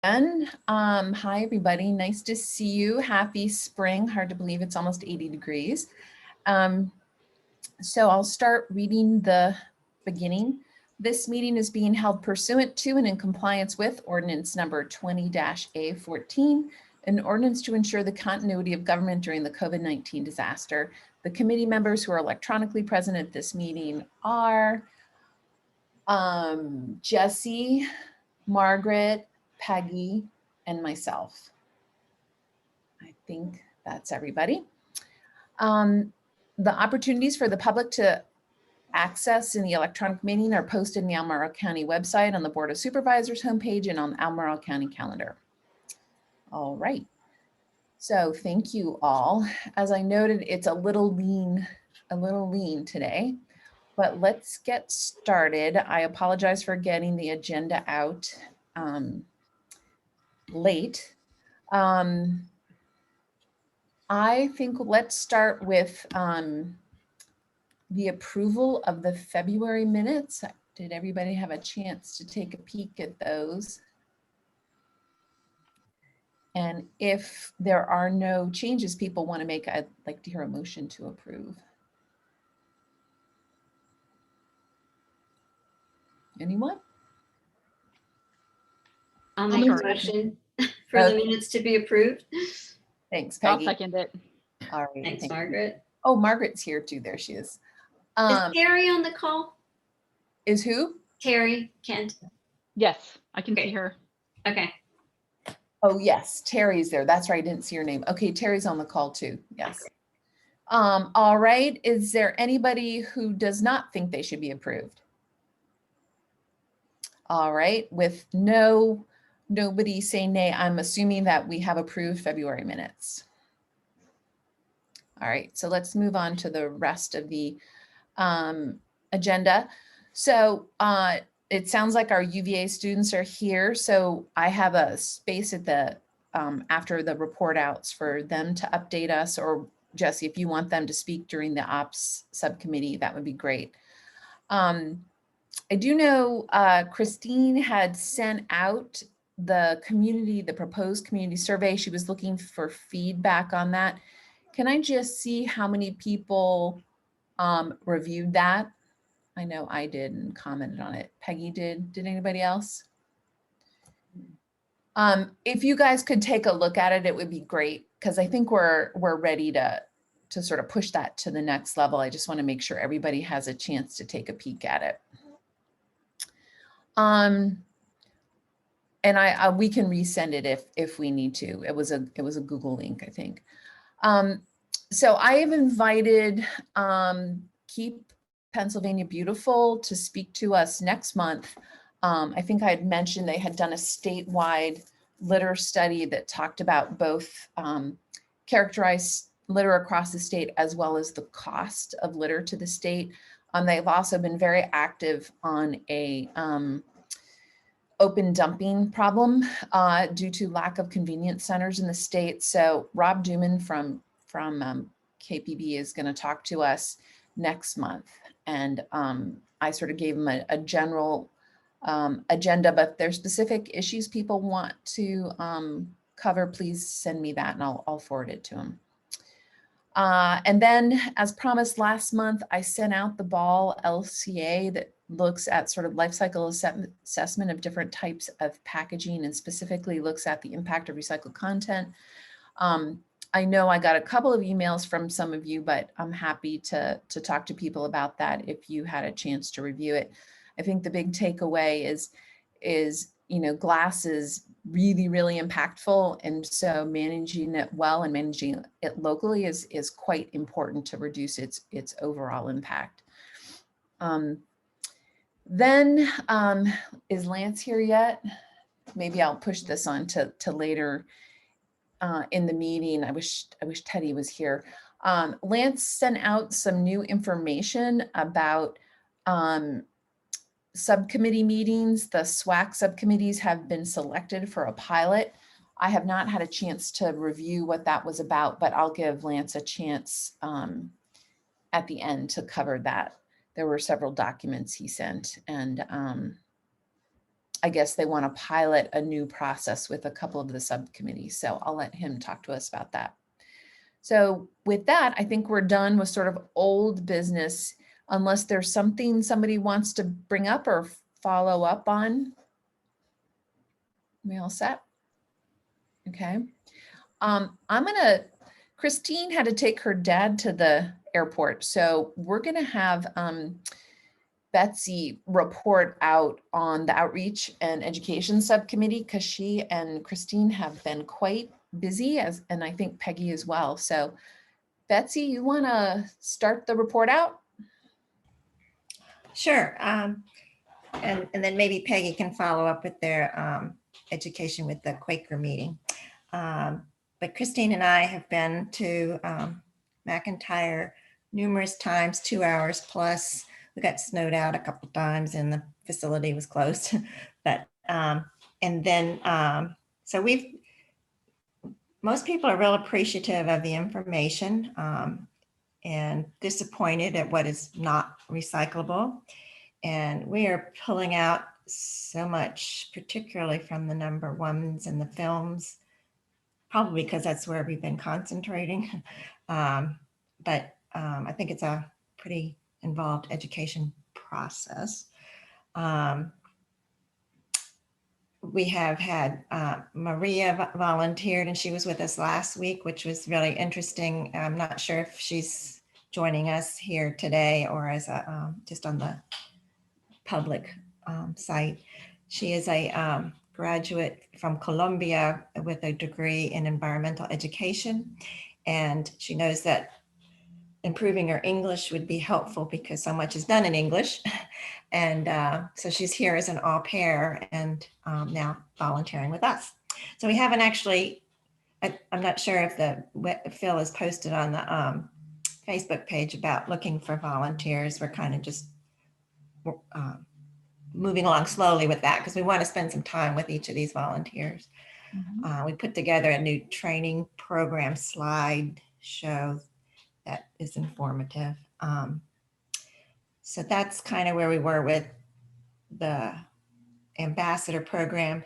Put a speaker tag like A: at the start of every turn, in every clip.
A: Hi, everybody. Nice to see you. Happy spring. Hard to believe it's almost 80 degrees. So I'll start reading the beginning. This meeting is being held pursuant to and in compliance with ordinance number 20-A14, an ordinance to ensure the continuity of government during the COVID-19 disaster. The committee members who are electronically present at this meeting are Jesse, Margaret, Peggy, and myself. I think that's everybody. The opportunities for the public to access in the electronic meeting are posted in the Albemarle County website, on the Board of Supervisors homepage, and on the Albemarle County calendar. All right. So thank you all. As I noted, it's a little lean today, but let's get started. I apologize for getting the agenda out late. I think let's start with the approval of the February minutes. Did everybody have a chance to take a peek at those? And if there are no changes people want to make, I'd like to hear a motion to approve. Anyone?
B: I'll make a motion for the minutes to be approved.
A: Thanks, Peggy.
C: I'll second it.
A: All right.
B: Thanks, Margaret.
A: Oh, Margaret's here too. There she is.
B: Is Terry on the call?
A: Is who?
B: Terry Kent.
C: Yes, I can see her.
B: Okay.
A: Oh, yes, Terry's there. That's right. I didn't see your name. Okay, Terry's on the call too. Yes. All right. Is there anybody who does not think they should be approved? All right. With nobody saying nay, I'm assuming that we have approved February minutes. All right. So let's move on to the rest of the agenda. So it sounds like our UVA students are here. So I have a space at the after the report outs for them to update us, or Jesse, if you want them to speak during the ops subcommittee, that would be great. I do know Christine had sent out the proposed community survey. She was looking for feedback on that. Can I just see how many people reviewed that? I know I did and commented on it. Peggy did. Did anybody else? If you guys could take a look at it, it would be great, because I think we're ready to sort of push that to the next level. I just want to make sure everybody has a chance to take a peek at it. And we can resend it if we need to. It was a Google link, I think. So I have invited Keep Pennsylvania Beautiful to speak to us next month. I think I had mentioned they had done a statewide litter study that talked about both characterized litter across the state as well as the cost of litter to the state. They've also been very active on a open dumping problem due to lack of convenience centers in the state. So Rob Duman from KPB is going to talk to us next month. And I sort of gave him a general agenda, but if there's specific issues people want to cover, please send me that and I'll forward it to him. And then, as promised last month, I sent out the Ball LCA that looks at sort of life cycle assessment of different types of packaging, and specifically looks at the impact of recycled content. I know I got a couple of emails from some of you, but I'm happy to talk to people about that if you had a chance to review it. I think the big takeaway is glass is really, really impactful. And so managing it well and managing it locally is quite important to reduce its overall impact. Then is Lance here yet? Maybe I'll push this on to later in the meeting. I wish Teddy was here. Lance sent out some new information about subcommittee meetings. The SWAC subcommittees have been selected for a pilot. I have not had a chance to review what that was about, but I'll give Lance a chance at the end to cover that. There were several documents he sent, and I guess they want to pilot a new process with a couple of the subcommittees. So I'll let him talk to us about that. So with that, I think we're done with sort of old business, unless there's something somebody wants to bring up or follow up on. We all set? Okay. Christine had to take her dad to the airport. So we're gonna have Betsy report out on the outreach and education subcommittee, because she and Christine have been quite busy, and I think Peggy as well. So Betsy, you wanna start the report out?
D: Sure. And then maybe Peggy can follow up with their education with the Quaker meeting. But Christine and I have been to McIntyre numerous times, 2 hours plus. We got snowed out a couple times and the facility was closed. But so most people are real appreciative of the information and disappointed at what is not recyclable. And we are pulling out so much, particularly from the number ones in the films, probably because that's where we've been concentrating. But I think it's a pretty involved education process. We have had Maria volunteered, and she was with us last week, which was really interesting. I'm not sure if she's joining us here today or as a just on the public site. She is a graduate from Columbia with a degree in environmental education. And she knows that improving her English would be helpful because so much is done in English. And so she's here as an au pair and now volunteering with us. So we haven't actually, I'm not sure if Phil has posted on the Facebook page about looking for volunteers. We're kind of just moving along slowly with that because we want to spend some time with each of these volunteers. We put together a new training program slide show that is informative. So that's kind of where we were with the ambassador program.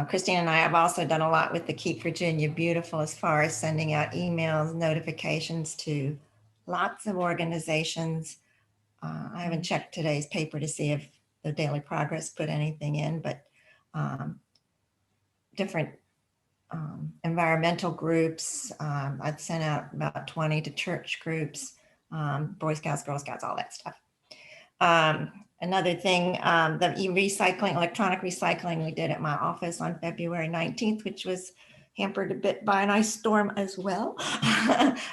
D: Christine and I have also done a lot with the Keep Virginia Beautiful as far as sending out emails, notifications to lots of organizations. I haven't checked today's paper to see if the Daily Progress put anything in, but different environmental groups. I'd sent out about 20 to church groups, Boy Scouts, Girl Scouts, all that stuff. Another thing, the e-recycling, electronic recycling we did at my office on February 19th, which was hampered a bit by an ice storm as well.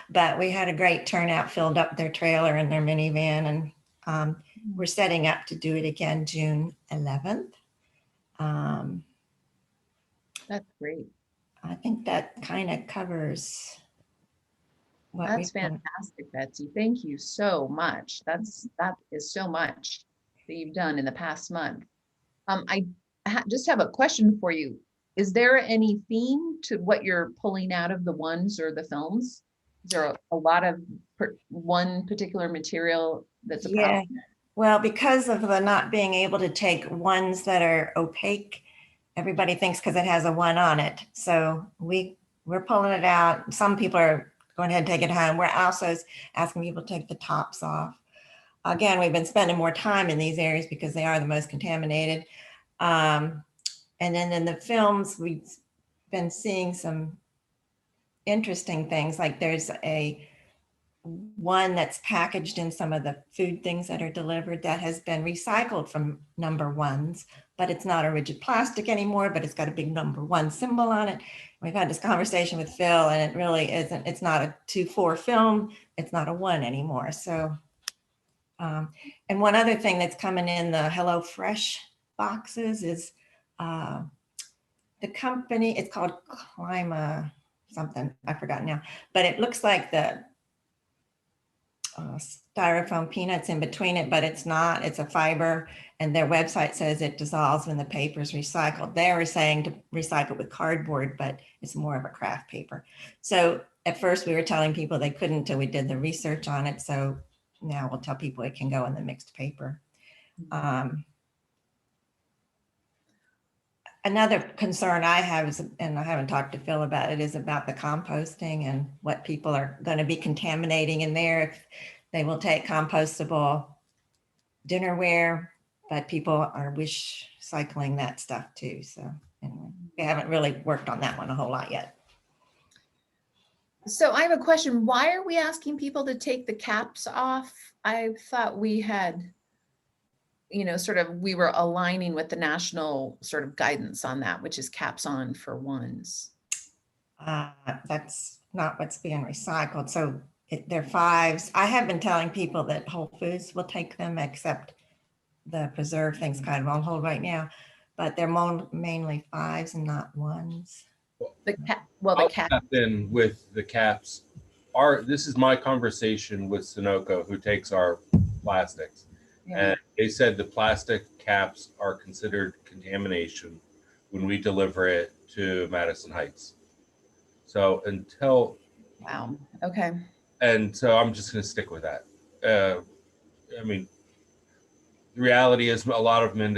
D: But we had a great turnout, filled up their trailer and their minivan, and we're setting up to do it again June 11th.
A: That's great.
D: I think that kind of covers what
A: That's
D: we've done.
A: fantastic, Betsy. Thank you so much. That is so much that you've done in the past month. I just have a question for you. Is there any theme to what you're pulling out of the ones or the films? Is there a lot of one particular material that's a problem?
D: Well, because of the not being able to take ones that are opaque, everybody thinks because it has a one on it. So we're pulling it out. Some people are going ahead and take it home. We're also asking people to take the tops off. Again, we've been spending more time in these areas because they are the most contaminated. And then in the films, we've been seeing some interesting things. Like there's one that's packaged in some of the food things that are delivered that has been recycled from number ones, but it's not a rigid plastic anymore, but it's got a big number one symbol on it. We've had this conversation with Phil, and it really isn't, it's not a 2-4 film, it's not a 1 anymore. So, and one other thing that's coming in the HelloFresh boxes is the company, it's called Clima something, I forgot now, but it looks like the styrofoam peanuts in between it, but it's not, it's a fiber, and their website says it dissolves when the paper is recycled. They were saying to recycle with cardboard, but it's more of a craft paper. So at first we were telling people they couldn't until we did the research on it. So now we'll tell people it can go in the mixed paper. Another concern I have is, and I haven't talked to Phil about it, is about the composting and what people are going to be contaminating in there. If they will take compostable dinnerware, but people are cycling that stuff too. So anyway, we haven't really worked on that one a whole lot yet.
A: So I have a question. Why are we asking people to take the caps off? I thought we had, we were aligning with the national sort of guidance on that, which is caps on for ones.
D: That's not what's being recycled. So they're 5s. I have been telling people that Whole Foods will take them, except the preserve thing's kind of on hold right now, but they're mainly 5s and not 1s.
A: The cap.
E: Tap in with the caps. This is my conversation with Sunoco, who takes our plastics.
A: Yeah.
E: And they said the plastic caps are considered contamination when we deliver it to Madison Heights. So
A: Wow. Okay.
E: and so I'm just going to stick with that. I mean, the reality is a lot of them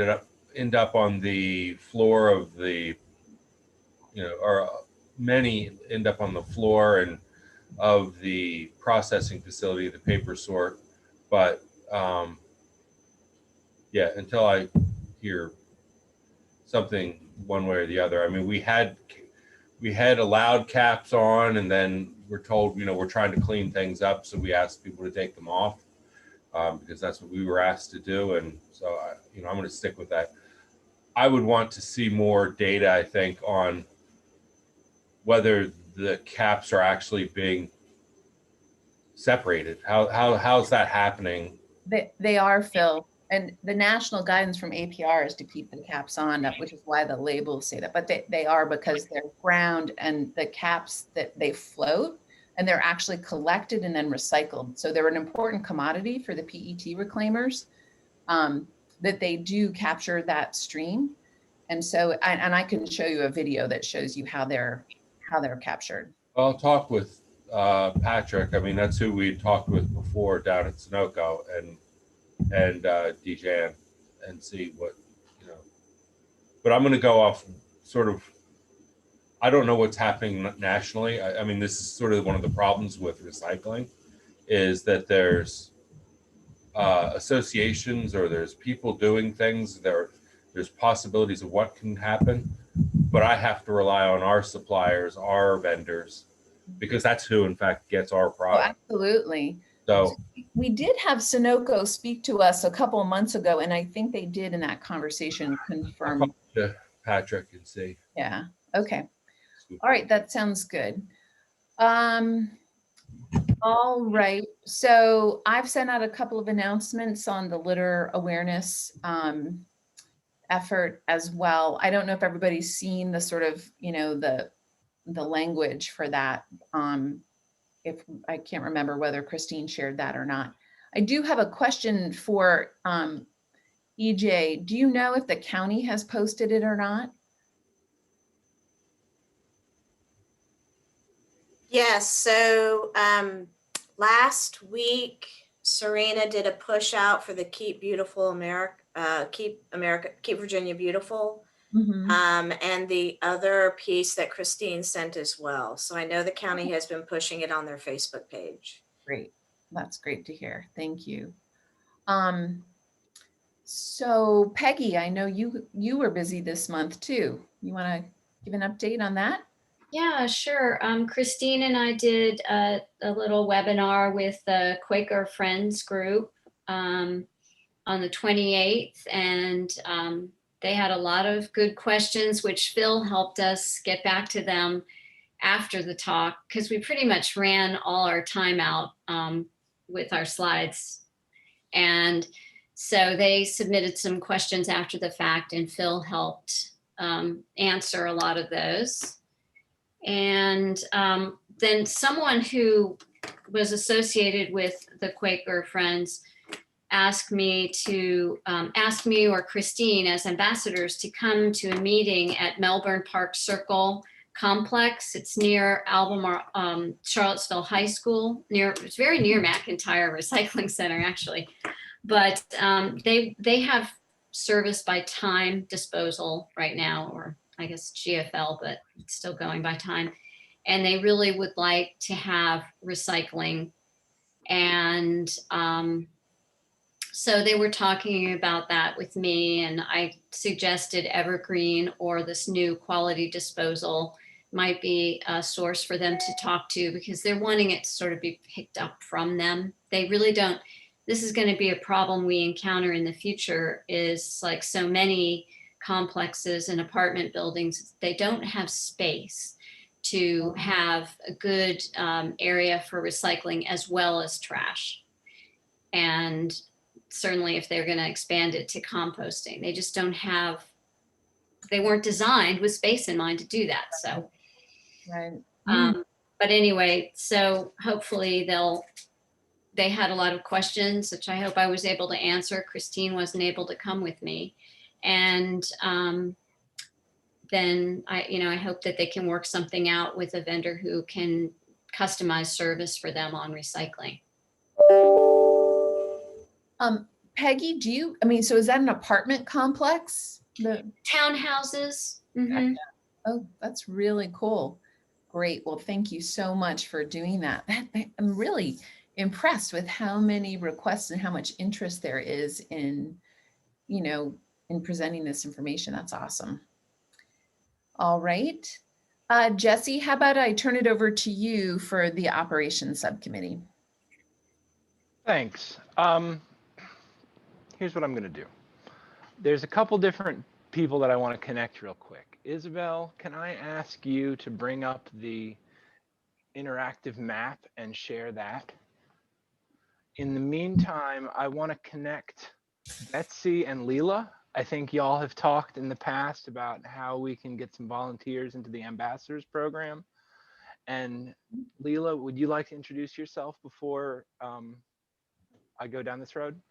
E: end up on the floor of the, or many end up on the floor and of the processing facility, the paper sort. But yeah, until I hear something one way or the other. I mean, we had allowed caps on, and then we're told, we're trying to clean things up, so we asked people to take them off because that's what we were asked to do. And so, I'm going to stick with that. I would want to see more data, I think, on whether the caps are actually being separated. How's that happening?
A: They are, Phil. And the national guidance from APR is to keep the caps on, which is why the labels say that. But they are, because they're ground, and the caps that they float, and they're actually collected and then recycled. So they're an important commodity for the PET reclaimers, that they do capture that stream. And so, and I can show you a video that shows you how they're captured.
E: I'll talk with Patrick. I mean, that's who we talked with before down at Sunoco, and DJan, and see what, but I'm going to go off sort of, I don't know what's happening nationally. I mean, this is sort of one of the problems with recycling, is that there's associations, or there's people doing things, there's possibilities of what can happen, but I have to rely on our suppliers, our vendors, because that's who in fact gets our product.
A: Oh, absolutely.
E: So
A: we did have Sunoco speak to us a couple of months ago, and I think they did in that conversation confirm.
E: I'll talk to Patrick and see.
A: Yeah. Okay. All right. That sounds good. All right. So I've sent out a couple of announcements on the litter awareness effort as well. I don't know if everybody's seen the sort of, the language for that. If I can't remember whether Christine shared that or not. I do have a question for EJ. Do you know if the county has posted it or not?
F: Yes, so last week, Serena did a push out for the Keep Virginia Beautiful.
A: Mm-hmm.
F: And the other piece that Christine sent as well. So I know the county has been pushing it on their Facebook page.
A: Great. That's great to hear. Thank you. So Peggy, I know you were busy this month too. You want to give an update on that?
B: Yeah, sure. Christine and I did a little webinar with the Quaker Friends group on the 28th, and they had a lot of good questions, which Phil helped us get back to them after the talk, because we pretty much ran all our time out with our slides. And so they submitted some questions after the fact, and Phil helped answer a lot of those. And then someone who was associated with the Quaker Friends ask me or Christine as ambassadors to come to a meeting at Melbourne Park Circle Complex. It's near Albemarle, Charlottesville High School. It's very near McIntyre Recycling Center, actually. But they have service by time disposal right now, or I guess GFL, but it's still going by time. And they really would like to have recycling. And so they were talking about that with me, and I suggested Evergreen or this new quality disposal might be a source for them to talk to, because they're wanting it to sort of be picked up from them. They really don't. This is going to be a problem we encounter in the future, is like so many complexes and apartment buildings, they don't have space to have a good area for recycling as well as trash. And certainly if they're going to expand it to composting, they just don't have, they weren't designed with space in mind to do that. So,
A: Right.
B: but anyway, so hopefully they had a lot of questions, which I hope I was able to answer. Christine wasn't able to come with me. And then I hope that they can work something out with a vendor who can customize service for them on recycling.
A: Peggy, so is that an apartment complex?
B: Townhouses. Mhm.
A: Oh, that's really cool. Great. Well, thank you so much for doing that. I'm really impressed with how many requests and how much interest there is in presenting this information. That's awesome. All right. Jesse, how about I turn it over to you for the operations subcommittee?
G: Thanks. Here's what I'm going to do. There's a couple different people that I want to connect real quick. Isabel, can I ask you to bring up the interactive map and share that? In the meantime, I want to connect Betsy and Leela. I think y'all have talked in the past about how we can get some volunteers into the ambassadors program. And Leela, would you like to introduce yourself before I go down this road?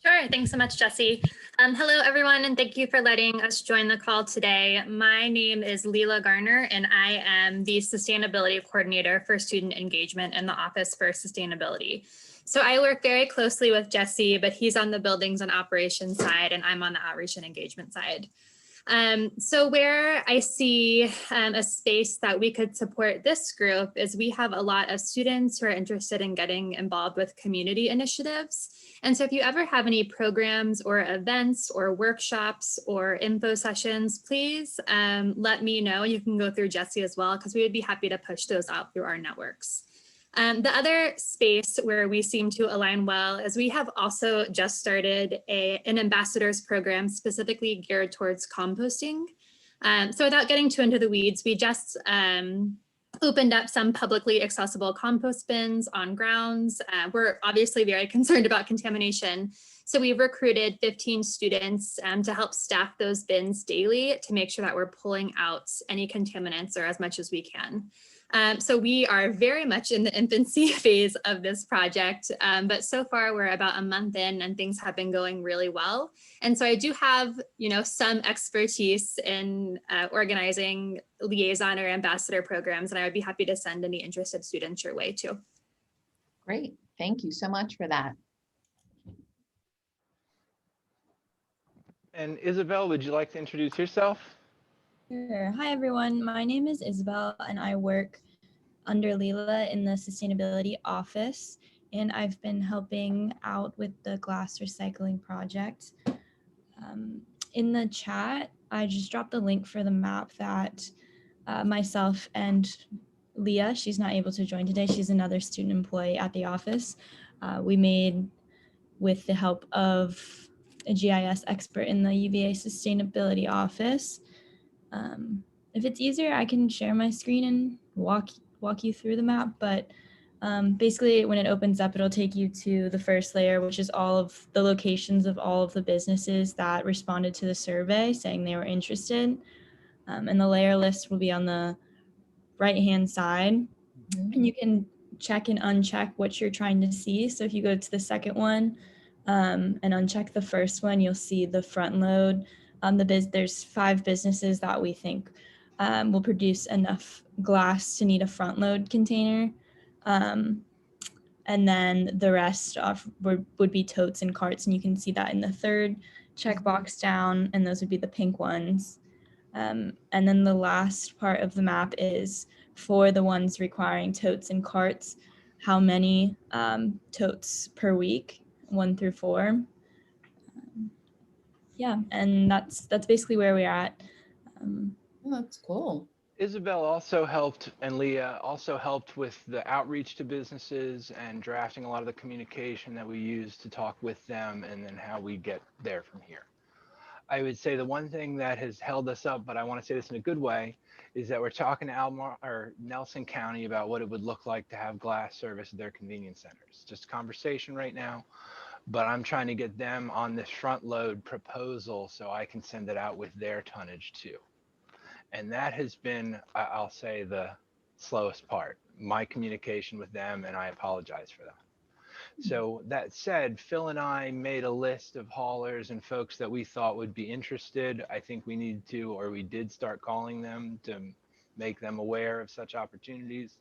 H: Sure. Thanks so much, Jesse. Hello, everyone, and thank you for letting us join the call today. My name is Leela Garner, and I am the Sustainability Coordinator for Student Engagement in the Office for Sustainability. So I work very closely with Jesse, but he's on the buildings and operations side, and I'm on the outreach and engagement side. So where I see a space that we could support this group is we have a lot of students who are interested in getting involved with community initiatives. And so if you ever have any programs or events or workshops or info sessions, please let me know. You can go through Jesse as well, because we would be happy to push those out through our networks. The other space where we seem to align well is we have also just started an ambassadors program specifically geared towards composting. So without getting too into the weeds, we just opened up some publicly accessible compost bins on grounds. We're obviously very concerned about contamination. So we've recruited 15 students to help staff those bins daily to make sure that we're pulling out any contaminants or as much as we can. So we are very much in the infancy phase of this project, but so far we're about a month in and things have been going really well. And so I do have, some expertise in organizing liaison or ambassador programs, and I would be happy to send any interested students your way too.
A: Great. Thank you so much for that.
G: And Isabel, would you like to introduce yourself?
I: Sure. Hi, everyone. My name is Isabel, and I work under Leela in the sustainability office, and I've been helping out with the glass recycling project. In the chat, I just dropped the link for the map that myself and Leah, she's not able to join today. She's another student employee at the office. We made with the help of a GIS expert in the UVA sustainability office. If it's easier, I can share my screen and walk you through the map, but basically when it opens up, it'll take you to the first layer, which is all of the locations of all of the businesses that responded to the survey saying they were interested. And the layer list will be on the right-hand side. And you can check and uncheck what you're trying to see. So if you go to the second one and uncheck the first one, you'll see the front load. There's 5 businesses that we think will produce enough glass to need a front load container. And then the rest would be totes and carts, and you can see that in the third checkbox down, and those would be the pink ones. And then the last part of the map is for the ones requiring totes and carts, how many totes per week, 1 through 4. Yeah, and that's basically where we're at.
A: Oh, that's cool.
G: Isabel also helped, and Leah also helped with the outreach to businesses and drafting a lot of the communication that we use to talk with them, and then how we get there from here. I would say the one thing that has held us up, but I want to say this in a good way, is that we're talking to Albemarle or Nelson County about what it would look like to have glass service at their convenience centers. Just a conversation right now, but I'm trying to get them on this front load proposal so I can send it out with their tonnage too. And that has been, I'll say, the slowest part, my communication with them, and I apologize for that. So that said, Phil and I made a list of haulers and folks that we thought would be interested. I think we need to, or we did start calling them to make them aware of such opportunities.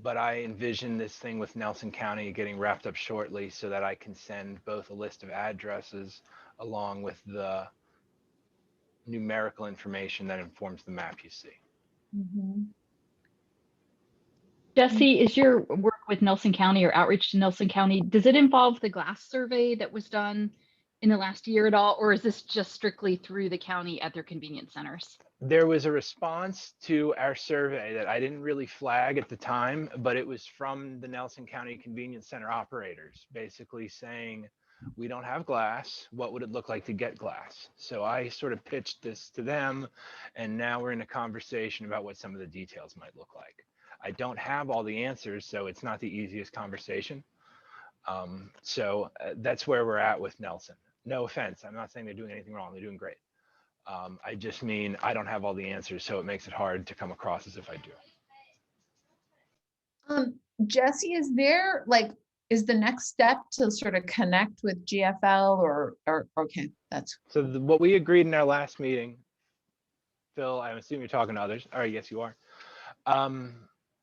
G: But I envision this thing with Nelson County getting wrapped up shortly so that I can send both a list of addresses along with the numerical information that informs the map you see.
A: Mm-hmm.
C: Jesse, is your work with Nelson County or outreach to Nelson County, does it involve the glass survey that was done in the last year at all, or is this just strictly through the county at their convenience centers?
G: There was a response to our survey that I didn't really flag at the time, but it was from the Nelson County Convenience Center operators, basically saying, we don't have glass. What would it look like to get glass? So I sort of pitched this to them, and now we're in a conversation about what some of the details might look like. I don't have all the answers, so it's not the easiest conversation. So that's where we're at with Nelson. No offense, I'm not saying they're doing anything wrong. They're doing great. I just mean I don't have all the answers, so it makes it hard to come across as if I do.
A: Jesse, is there is the next step to sort of connect with GFL or okay, that's
G: So what we agreed in our last meeting, Phil, I assume you're talking to others. All right, yes, you are.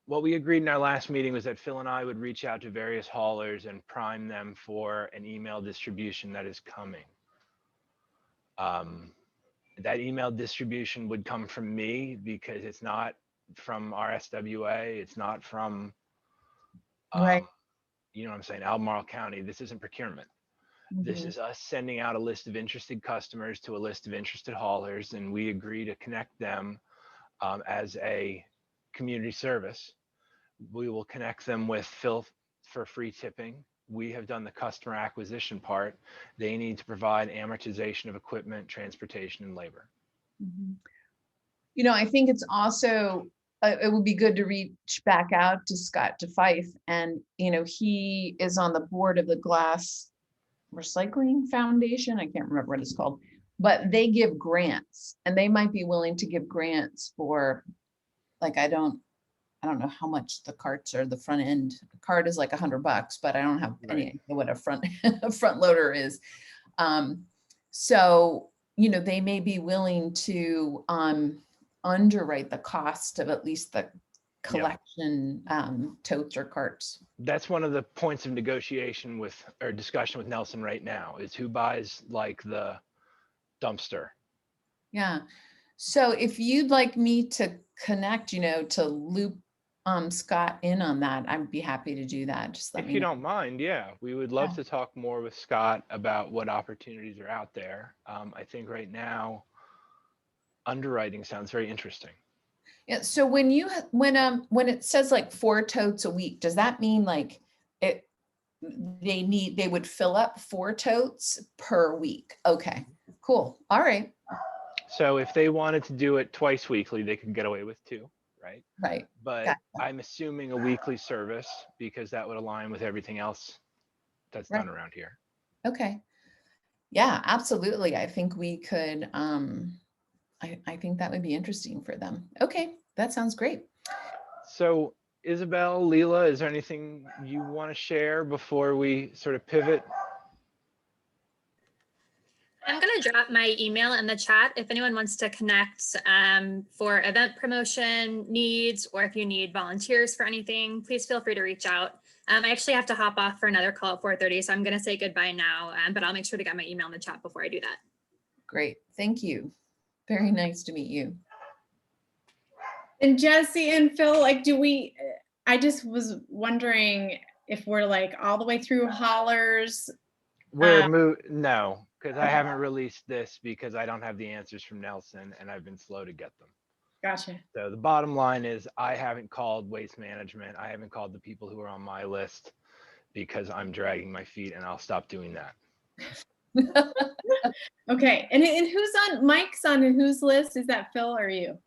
G: What we agreed in our last meeting was that Phil and I would reach out to various haulers and prime them for an email distribution that is coming. That email distribution would come from me because it's not from our SWA. It's not from,
A: right.
G: You know what I'm saying, Albemarle County. This isn't procurement. This
A: Mhm.
G: is us sending out a list of interested customers to a list of interested haulers, and we agree to connect them as a community service. We will connect them with Phil for free tipping. We have done the customer acquisition part. They need to provide amortization of equipment, transportation, and labor.
A: Mhm. You know, I think it's also, it would be good to reach back out to Scott DeFife, and, you know, he is on the board of the Glass Recycling Foundation. I can't remember what it's called, but they give grants, and they might be willing to give grants for, like, I don't know how much the carts are. The front end cart is like $100, but I don't have any idea what a front loader is. So, you know, they may be willing to underwrite the cost of at least the collection totes or carts.
G: That's one of the points of negotiation with, or discussion with Nelson right now, is who buys like the dumpster.
A: Yeah. So if you'd like me to connect, you know, to loop Scott in on that, I'd be happy to do that. Just let
G: If
A: me
G: you
A: know.
G: don't mind, yeah, we would love
A: Yeah.
G: to talk more with Scott about what opportunities are out there. I think right now, underwriting sounds very interesting.
A: Yeah. So when when it says like 4 totes a week, does that mean like they would fill up 4 totes per week? Okay, cool. All right.
G: So if they wanted to do it twice weekly, they could get away with 2, right?
A: Right.
G: But
A: Gotcha.
G: I'm assuming a weekly service because that would align with everything else that's
A: Right.
G: done around here.
A: Okay. Yeah, absolutely. I think we could, I think that would be interesting for them. Okay, that sounds great.
G: So Isabel, Leela, is there anything you want to share before we sort of pivot?
H: I'm going to drop my email in the chat if anyone wants to connect for event promotion needs, or if you need volunteers for anything, please feel free to reach out. I actually have to hop off for another call at 4:30, so I'm going to say goodbye now, but I'll make sure to get my email in the chat before I do that.
A: Great. Thank you. Very nice to meet you.
J: And Jesse and Phil, like, I just was wondering if we're like all the way through hollers.
G: No, because I haven't released this because I don't have the answers from Nelson and I've been slow to get them.
J: Gotcha.
G: So the bottom line is I haven't called Waste Management. I haven't called the people who are on my list because I'm dragging my feet, and I'll stop doing that.
J: Okay. And Mike's on whose list? Is that Phil or you?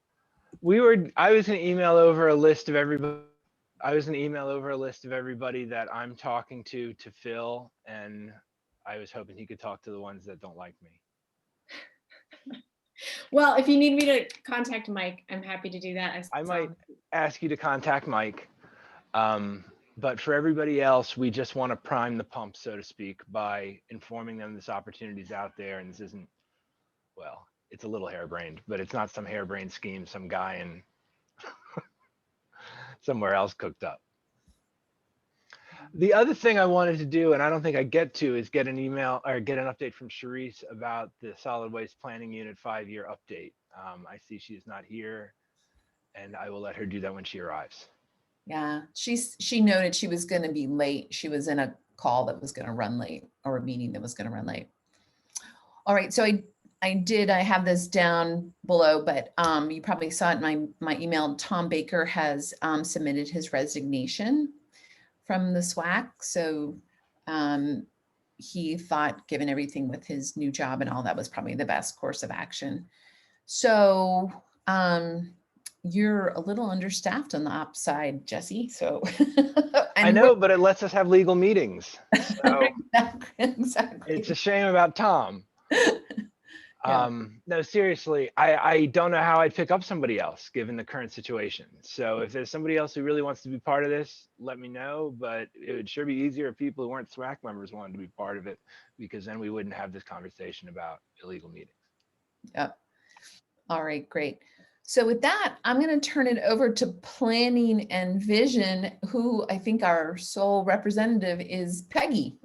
G: I was gonna email over a list of everybody. That I'm talking to Phil, and I was hoping he could talk to the ones that don't like me.
J: Well, if you need me to contact Mike, I'm happy to do that.
G: I might ask you to contact Mike. But for everybody else, we just want to prime the pump, so to speak, by informing them this opportunity is out there. And this isn't, well, it's a little harebrained, but it's not some harebrained scheme some guy in somewhere else cooked up. The other thing I wanted to do, and I don't think I get to, is get an email or get an update from Charisse about the Solid Waste Planning Unit 5-year update. I see she is not here, and I will let her do that when she arrives.
A: Yeah, she noted she was going to be late. She was in a call that was going to run late, or a meeting that was going to run late. All right, so I have this down below, but you probably saw it in my email. Tom Baker has submitted his resignation from the SWAC. So he thought, given everything with his new job and all, that was probably the best course of action. So you're a little understaffed on the ops side, Jesse. So
G: I know, but it lets us have legal meetings. So
A: exactly.
G: It's a shame about Tom.
A: Yeah.
G: No, seriously, I don't know how I'd pick up somebody else given the current situation. So if there's somebody else who really wants to be part of this, let me know. But it would sure be easier if people who weren't SWAC members wanted to be part of it, because then we wouldn't have this conversation about illegal meetings.
A: Yep. All right, great. So with that, I'm going to turn it over to Planning and Vision, who I think our sole representative is Peggy.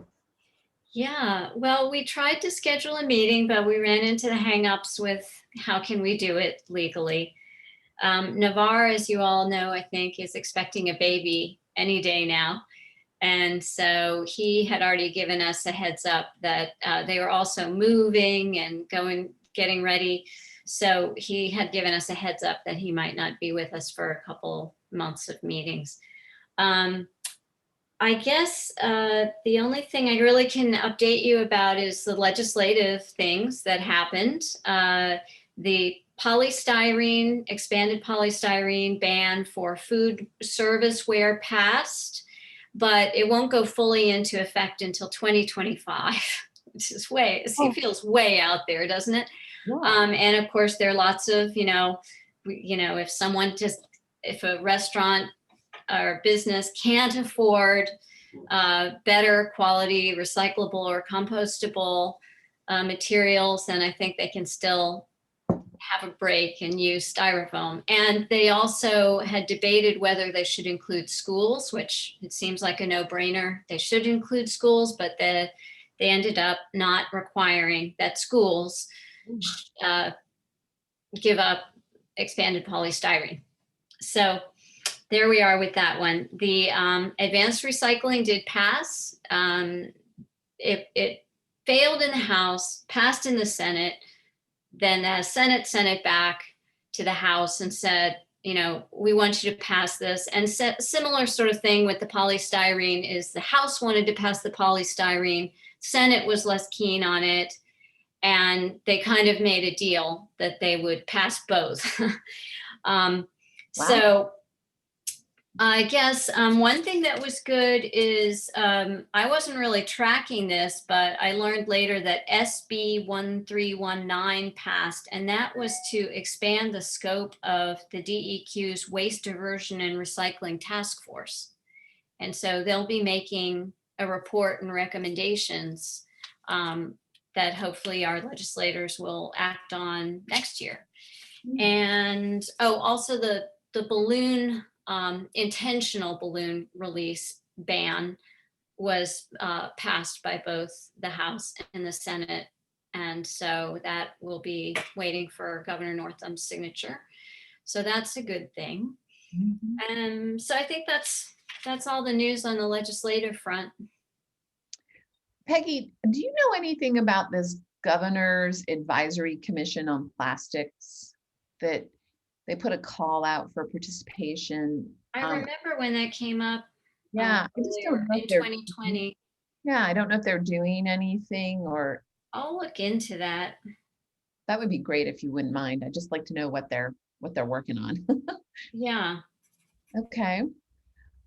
B: Yeah, well, we tried to schedule a meeting, but we ran into the hangups with how can we do it legally. Navarre, as you all know, I think is expecting a baby any day now. And so he had already given us a heads up that they were also moving and getting ready. So he had given us a heads up that he might not be with us for a couple months of meetings. I guess the only thing I really can update you about is the legislative things that happened. The polystyrene, expanded polystyrene ban for food serviceware passed, but it won't go fully into effect until 2025, which is it feels way out there, doesn't it? Yeah. And of course, there are lots of, if a restaurant or business can't afford better quality recyclable or compostable materials, then I think they can still have a break and use styrofoam. And they also had debated whether they should include schools, which it seems like a no-brainer. They should include schools, but they ended up not requiring that schools give up expanded polystyrene. So there we are with that one. The advanced recycling did pass. It failed in the House, passed in the Senate. Then the Senate sent it back to the House and said, we want you to pass this. And similar sort of thing with the polystyrene is the House wanted to pass the polystyrene. Senate was less keen on it. And they kind of made a deal that they would pass both. Wow. So I guess one thing that was good is I wasn't really tracking this, but I learned later that SB 1319 passed, and that was to expand the scope of the DEQ's Waste Diversion and Recycling Task Force. And so they'll be making a report and recommendations that hopefully our legislators will act on next year. And also the balloon, intentional balloon release ban was passed by both the House and the Senate. And so that will be waiting for Governor Northam's signature. So that's a good thing. So I think that's all the news on the legislative front.
A: Peggy, do you know anything about this Governor's Advisory Commission on Plastics that they put a call out for participation?
B: I remember when that came up.
A: Yeah, I just don't
B: earlier
A: know
B: in
A: if they're,
B: 2020.
A: yeah, I don't know if they're doing anything, or
B: I'll look into that.
A: that would be great if you wouldn't mind. I'd just like to know what they're working on.
B: Yeah.
A: Okay.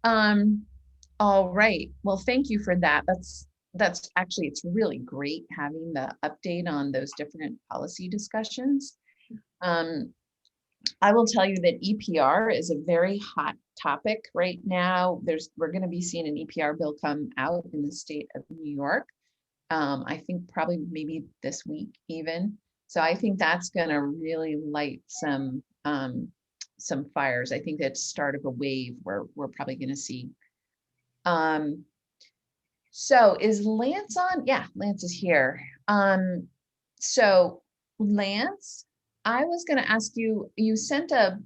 A: All right. Well, thank you for that. That's actually, it's really great having the update on those different policy discussions. I will tell you that EPR is a very hot topic right now. We're going to be seeing an EPR bill come out in the state of New York. I think probably maybe this week even. So I think that's going to really light some fires. I think that's start of a wave where we're probably going to see. So is Lance on? Yeah, Lance is here. So Lance, I was going to ask you, you sent a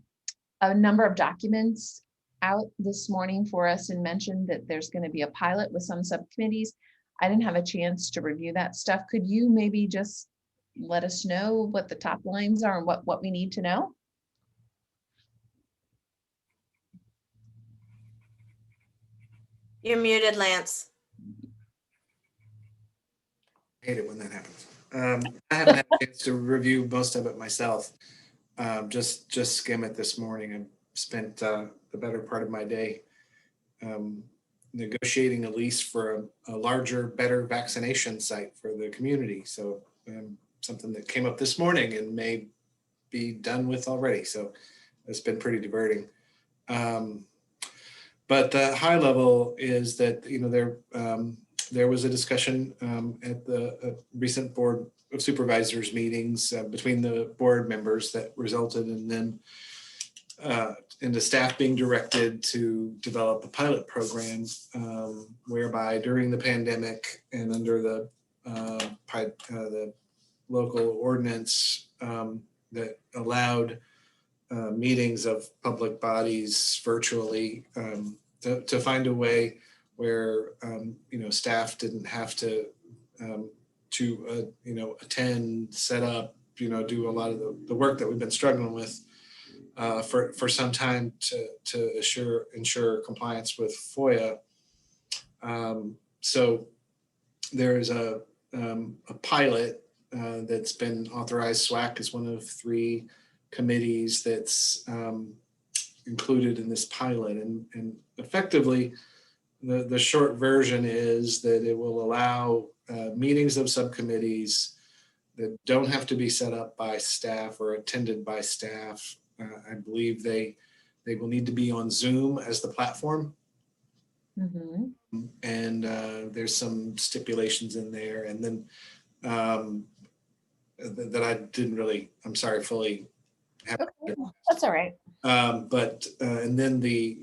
A: number of documents out this morning for us and mentioned that there's going to be a pilot with some subcommittees. I didn't have a chance to review that stuff. Could you maybe just let us know what the top lines are and what we need to know?
F: You're muted, Lance.
K: I hate it when that happens. I haven't had a chance to review most of it myself. Just skim it this morning. I spent the better part of my day negotiating a lease for a larger, better vaccination site for the community. So something that came up this morning and may be done with already. So it's been pretty diverting. But the high level is that, there was a discussion at the recent Board of Supervisors meetings between the board members that resulted in them into staff being directed to develop a pilot program whereby during the pandemic and under the local ordinance that allowed meetings of public bodies virtually to find a way where staff didn't have to attend, set up, do a lot of the work that we've been struggling with for some time to ensure compliance with FOIA. So there is a pilot that's been authorized. SWAC is one of 3 committees that's included in this pilot, and effectively the short version is that it will allow meetings of subcommittees that don't have to be set up by staff or attended by staff. I believe they will need to be on Zoom as the platform. Mm-hmm. And there's some stipulations in there, and then that I didn't really, I'm sorry, fully have.
A: Okay. That's all right.
K: And then the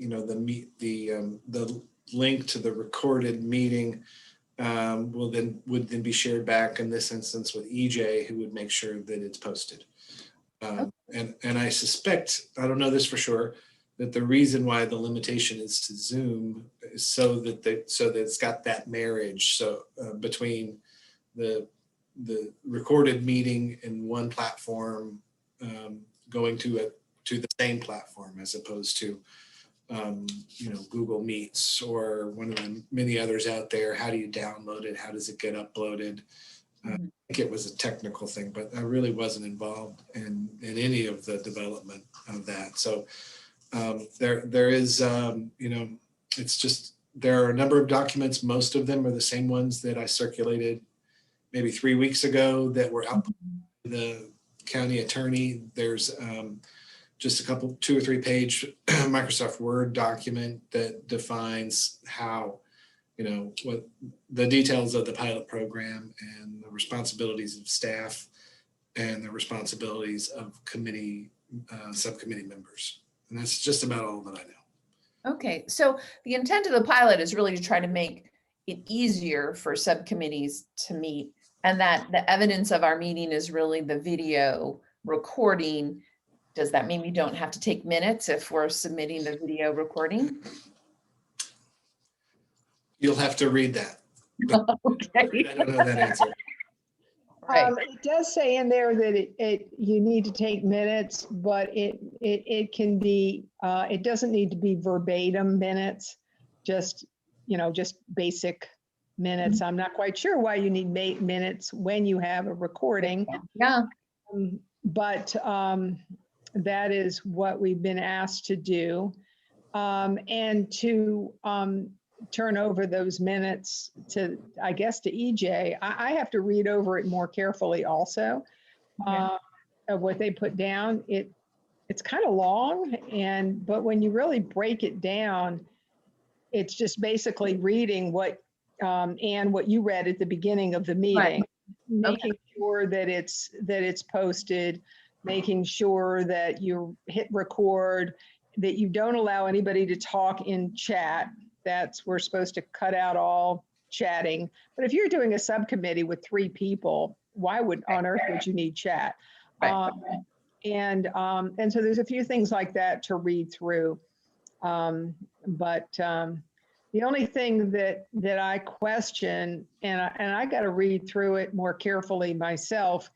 K: link to the recorded meeting would then be shared back in this instance with EJ, who would make sure that it's posted. And I suspect, I don't know this for sure, that the reason why the limitation is to Zoom is so that it's got that marriage. So between the recorded meeting in one platform going to the same platform, as opposed to Google Meets or one of the many others out there. How do you download it? How does it get uploaded? I think it was a technical thing, but I really wasn't involved in any of the development of that. So there is, it's just, there are a number of documents. Most of them are the same ones that I circulated maybe 3 weeks ago that were out to the county attorney. There's just a couple, 2 or 3 page Microsoft Word document that defines how, what the details of the pilot program and the responsibilities of staff and the responsibilities of subcommittee members. And that's just about all that I know.
A: Okay, so the intent of the pilot is really to try to make it easier for subcommittees to meet, and that the evidence of our meeting is really the video recording. Does that mean we don't have to take minutes if we're submitting the video recording?
K: You'll have to read that.
A: Okay.
K: I don't know that answer.
A: Right.
L: It does say in there that you need to take minutes, but it can be, it doesn't need to be verbatim minutes, just, just basic minutes. I'm not quite sure why you need minutes when you have a recording.
A: Yeah.
L: But that is what we've been asked to do. And to turn over those minutes to, I guess, to EJ. I have to read over it more carefully also, of what they put down. It's kind of long, but when you really break it down, it's just basically reading what, Anne, what you read at the beginning of the meeting, making sure that it's posted, making sure that you hit record, that you don't allow anybody to talk in chat. We're supposed to cut out all chatting. But if you're doing a subcommittee with 3 people, why on earth would you need chat?
A: Right.
L: And so there's a few things like that to read through. But the only thing that I question, and I got to read through it more carefully myself,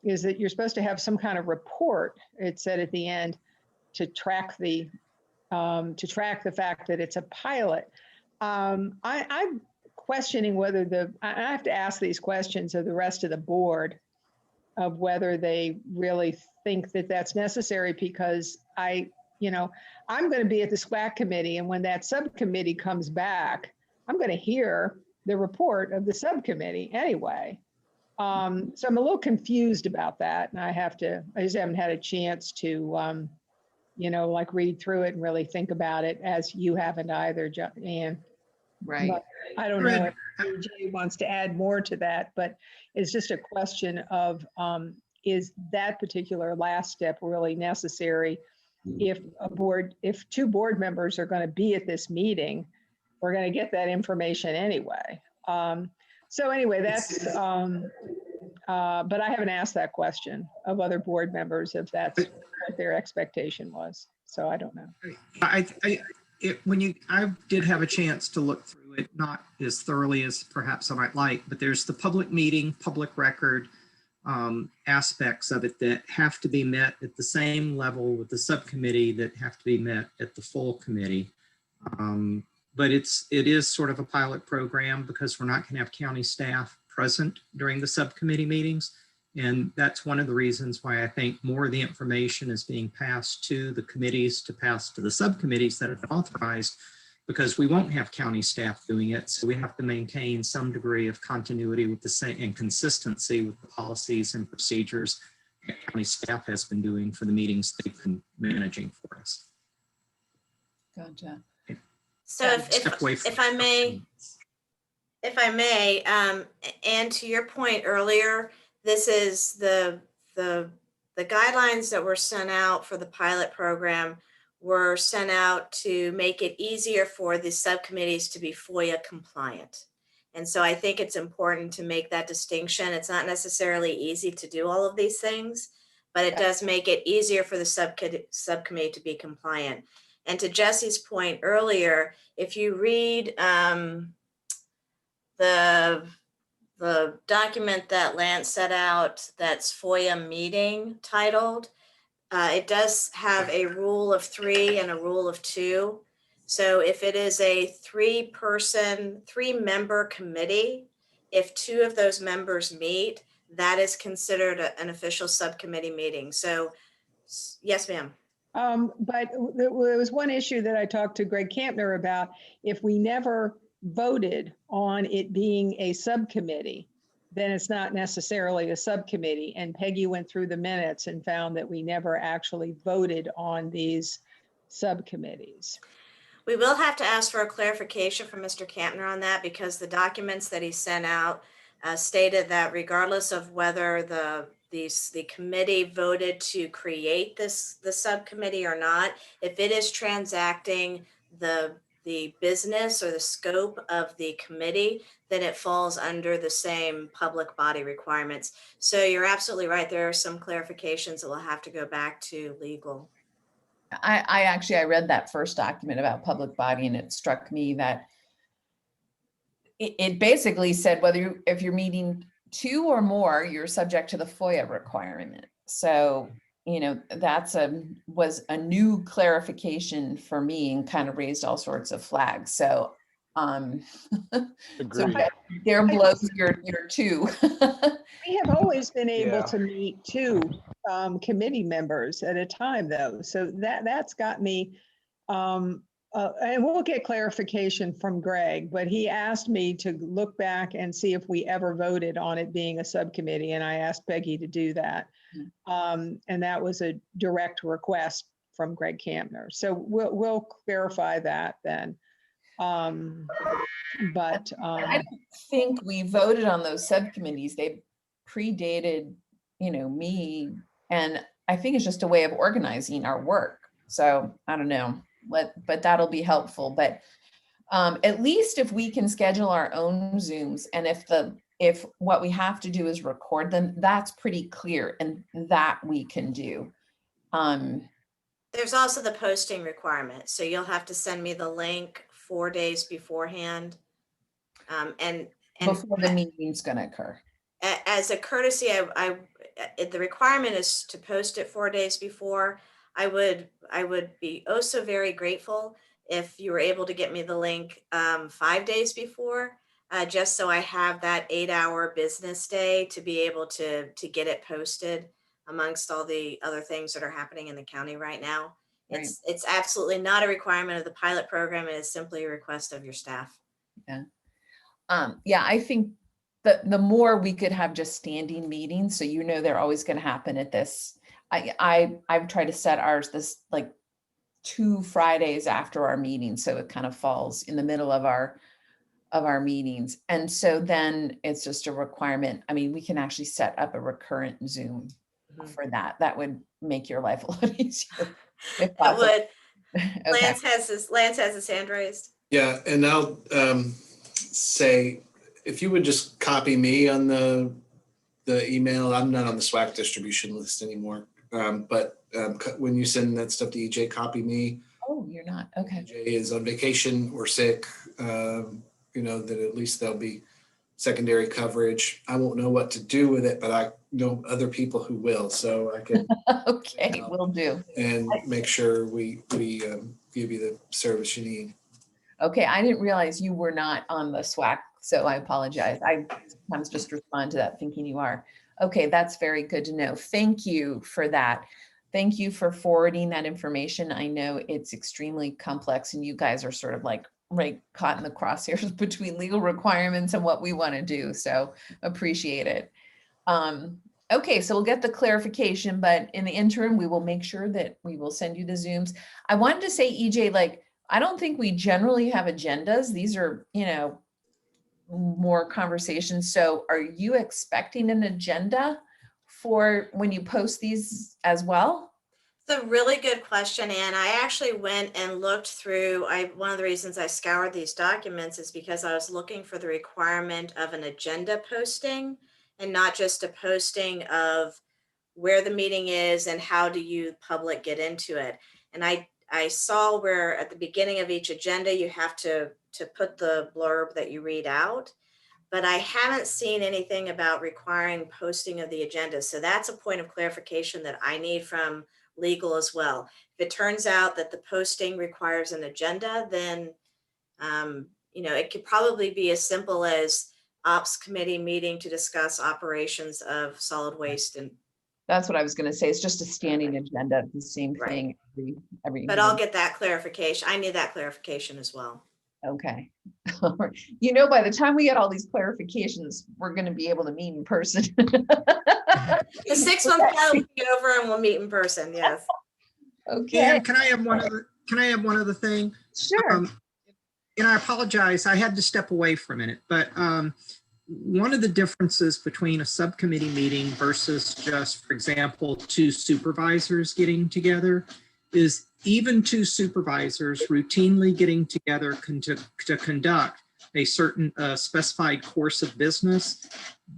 L: is that you're supposed to have some kind of report, it said at the end, to track the fact that it's a pilot. I'm questioning whether I have to ask these questions of the rest of the board of whether they really think that that's necessary, because I'm going to be at the SWAC committee, and when that subcommittee comes back, I'm going to hear the report of the subcommittee anyway. So I'm a little confused about that, and I just haven't had a chance to read through it and really think about it, as you haven't either, Anne.
A: Right.
L: But I don't know if AJ wants to add more to that, but it's just a question of, is that particular last step really necessary? If 2 board members are going to be at this meeting, we're going to get that information anyway. So anyway, that's, but I haven't asked that question of other board members if that's what their expectation was. So I don't know.
M: I did have a chance to look through it, not as thoroughly as perhaps I might like, but there's the public meeting, public record aspects of it that have to be met at the same level with the subcommittee that have to be met at the full committee. But it is sort of a pilot program because we're not going to have county staff present during the subcommittee meetings. And that's one of the reasons why I think more of the information is being passed to the committees to pass to the subcommittees that are authorized, because we won't have county staff doing it. So we have to maintain some degree of continuity with the same and consistency with the policies and procedures that county staff has been doing for the meetings they've been managing for us.
A: Gotcha.
F: So if I may, and to your point earlier, this is the guidelines that were sent out for the pilot program were sent out to make it easier for the subcommittees to be FOIA compliant. And so I think it's important to make that distinction. It's not necessarily easy to do all of these things, but it does make it easier for the subcommittee to be compliant. And to Jesse's point earlier, if you read the document that Lance set out, that's FOIA meeting titled, it does have a rule of 3 and a rule of 2. So if it is a 3-member committee, if 2 of those members meet, that is considered an official subcommittee meeting. So yes, ma'am.
L: But there was one issue that I talked to Greg Campner about. If we never voted on it being a subcommittee, then it's not necessarily a subcommittee. And Peggy went through the minutes and found that we never actually voted on these subcommittees.
F: We will have to ask for a clarification from Mr. Campner on that, because the documents that he sent out stated that regardless of whether the committee voted to create the subcommittee or not, if it is transacting the business or the scope of the committee, then it falls under the same public body requirements. So you're absolutely right. There are some clarifications that will have to go back to legal.
A: I read that first document about public body, and it struck me that it basically said if you're meeting 2 or more, you're subject to the FOIA requirement. So, was a new clarification for me and kind of raised all sorts of flags. So, so
G: Agreed.
A: there blows your 2.
L: We have always been able
G: Yeah.
L: to meet 2 committee members at a time, though. So that's got me, and we'll get clarification from Greg, but he asked me to look back and see if we ever voted on it being a subcommittee, and I asked Peggy to do that. And that was a direct request from Greg Campner. So we'll clarify that then.
A: I don't think we voted on those subcommittees. They predated, me, and I think it's just a way of organizing our work. So I don't know, but that'll be helpful. But at least if we can schedule our own Zooms, and if what we have to do is record them, that's pretty clear, and that we can do.
F: There's also the posting requirement. So you'll have to send me the link 4 days beforehand. And
A: Before the meeting's going to occur.
F: As a courtesy, the requirement is to post it 4 days before. I would be oh so very grateful if you were able to get me the link 5 days before, just so I have that 8-hour business day to be able to get it posted amongst all the other things that are happening in the county right now.
A: Right.
F: It's absolutely not a requirement of the pilot program. It is simply a request of your staff.
A: Yeah. Yeah, I think the more we could have just standing meetings, so they're always going to happen at this. I've tried to set ours this like 2 Fridays after our meeting, so it kind of falls in the middle of our meetings, and so then it's just a requirement. I mean, we can actually set up a recurrent Zoom for that. That would make your life a lot easier.
F: That would.
A: Okay.
F: Lance has his hand raised.
K: Yeah, and I'll say, if you would just copy me on the email. I'm not on the SWAC distribution list anymore, but when you send that stuff to EJ, copy me.
A: Oh, you're not? Okay.
K: EJ is on vacation or sick, that at least there'll be secondary coverage. I won't know what to do with it, but I know other people who will, so I can
A: Okay, will do.
K: and make sure we give you the service you need.
A: Okay, I didn't realize you were not on the SWAC, so I apologize. I sometimes just respond to that thinking you are. Okay, that's very good to know. Thank you for that. Thank you for forwarding that information. I know it's extremely complex, and you guys are sort of like right caught in the crosshairs between legal requirements and what we want to do. So appreciate it. Okay, so we'll get the clarification, but in the interim, we will make sure that we will send you the Zooms. I wanted to say, EJ, I don't think we generally have agendas. These are, more conversations. So are you expecting an agenda for when you post these as well?
F: It's a really good question, Anne. I actually went and looked through, one of the reasons I scoured these documents is because I was looking for the requirement of an agenda posting and not just a posting of where the meeting is and how do you public get into it. And I saw where at the beginning of each agenda, you have to put the blurb that you read out, but I haven't seen anything about requiring posting of the agenda. So that's a point of clarification that I need from legal as well. If it turns out that the posting requires an agenda, then, it could probably be as simple as ops committee meeting to discuss operations of solid waste. And
A: that's what I was going to say. It's just a standing agenda, the same
F: Right.
A: thing every.
F: But I'll get that clarification. I need that clarification as well.
A: Okay. By the time we get all these clarifications, we're going to be able to meet in person.
F: The 6-month pilot will be over and we'll meet in person. Yes.
A: Okay.
M: And can I have one other thing?
A: Sure.
M: And I apologize, I had to step away for a minute, but one of the differences between a subcommittee meeting versus just, for example, 2 supervisors getting together is even two supervisors routinely getting together to conduct a certain specified course of business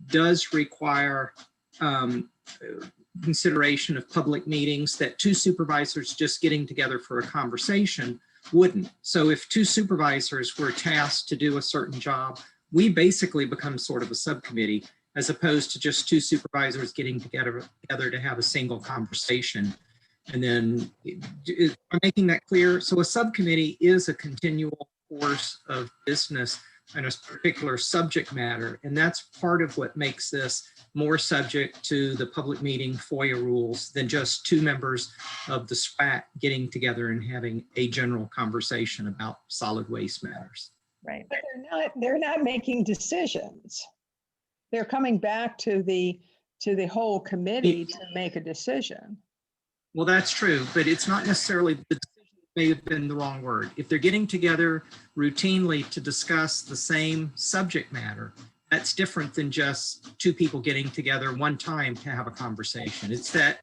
M: does require consideration of public meetings that two supervisors just getting together for a conversation wouldn't. So if two supervisors were tasked to do a certain job, we basically become sort of a subcommittee, as opposed to just two supervisors getting together to have a single conversation. And then I'm making that clear. So a subcommittee is a continual course of business and a particular subject matter. And that's part of what makes this more subject to the public meeting FOIA rules than just two members of the SWAC getting together and having a general conversation about solid waste matters.
A: Right.
L: But they're not making decisions. They're coming back to the whole committee to make a decision.
M: Well, that's true, but it's not necessarily, the decision may have been the wrong word. If they're getting together routinely to discuss the same subject matter, that's different than just two people getting together one time to have a conversation. It's that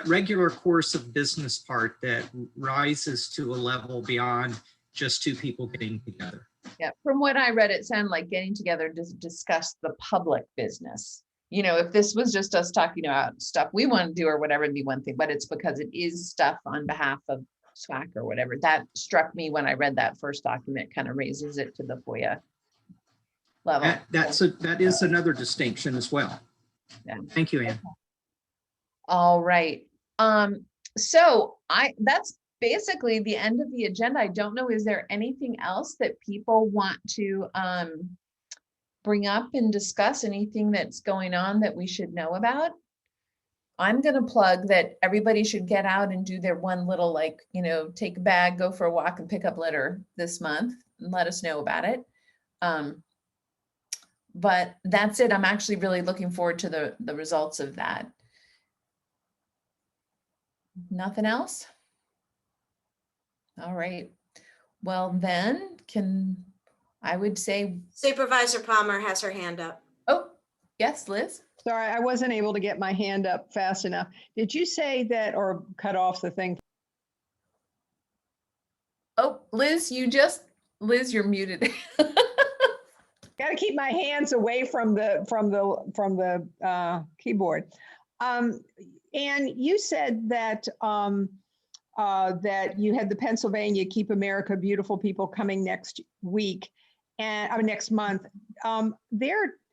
M: regular course of business part that rises to a level beyond just two people getting together.
A: Yeah, from what I read, it sounded like getting together to discuss the public business. You know, if this was just us talking about stuff we want to do or whatever, it'd be one thing, but it's because it is stuff on behalf of SWAC or whatever. That struck me when I read that first document, kind of raises it to the FOIA level.
M: That is another distinction as well.
A: Yeah.
M: Thank you, Ann.
A: All right. So that's basically the end of the agenda. I don't know, is there anything else that people want to bring up and discuss? Anything that's going on that we should know about? I'm going to plug that everybody should get out and do their one little, like, you know, take a bag, go for a walk and pick up litter this month and let us know about it. But that's it. I'm actually really looking forward to the results of that. Nothing else? All right. Well, then I would say.
F: Supervisor Palmer has her hand up.
A: Oh, yes, Liz.
L: Sorry, I wasn't able to get my hand up fast enough. Did you say that, or cut off the thing?
A: Oh, Liz, you're muted.
L: Got to keep my hands away from the keyboard. And you said that that you had the Pennsylvania Keep America Beautiful people coming next week and next month.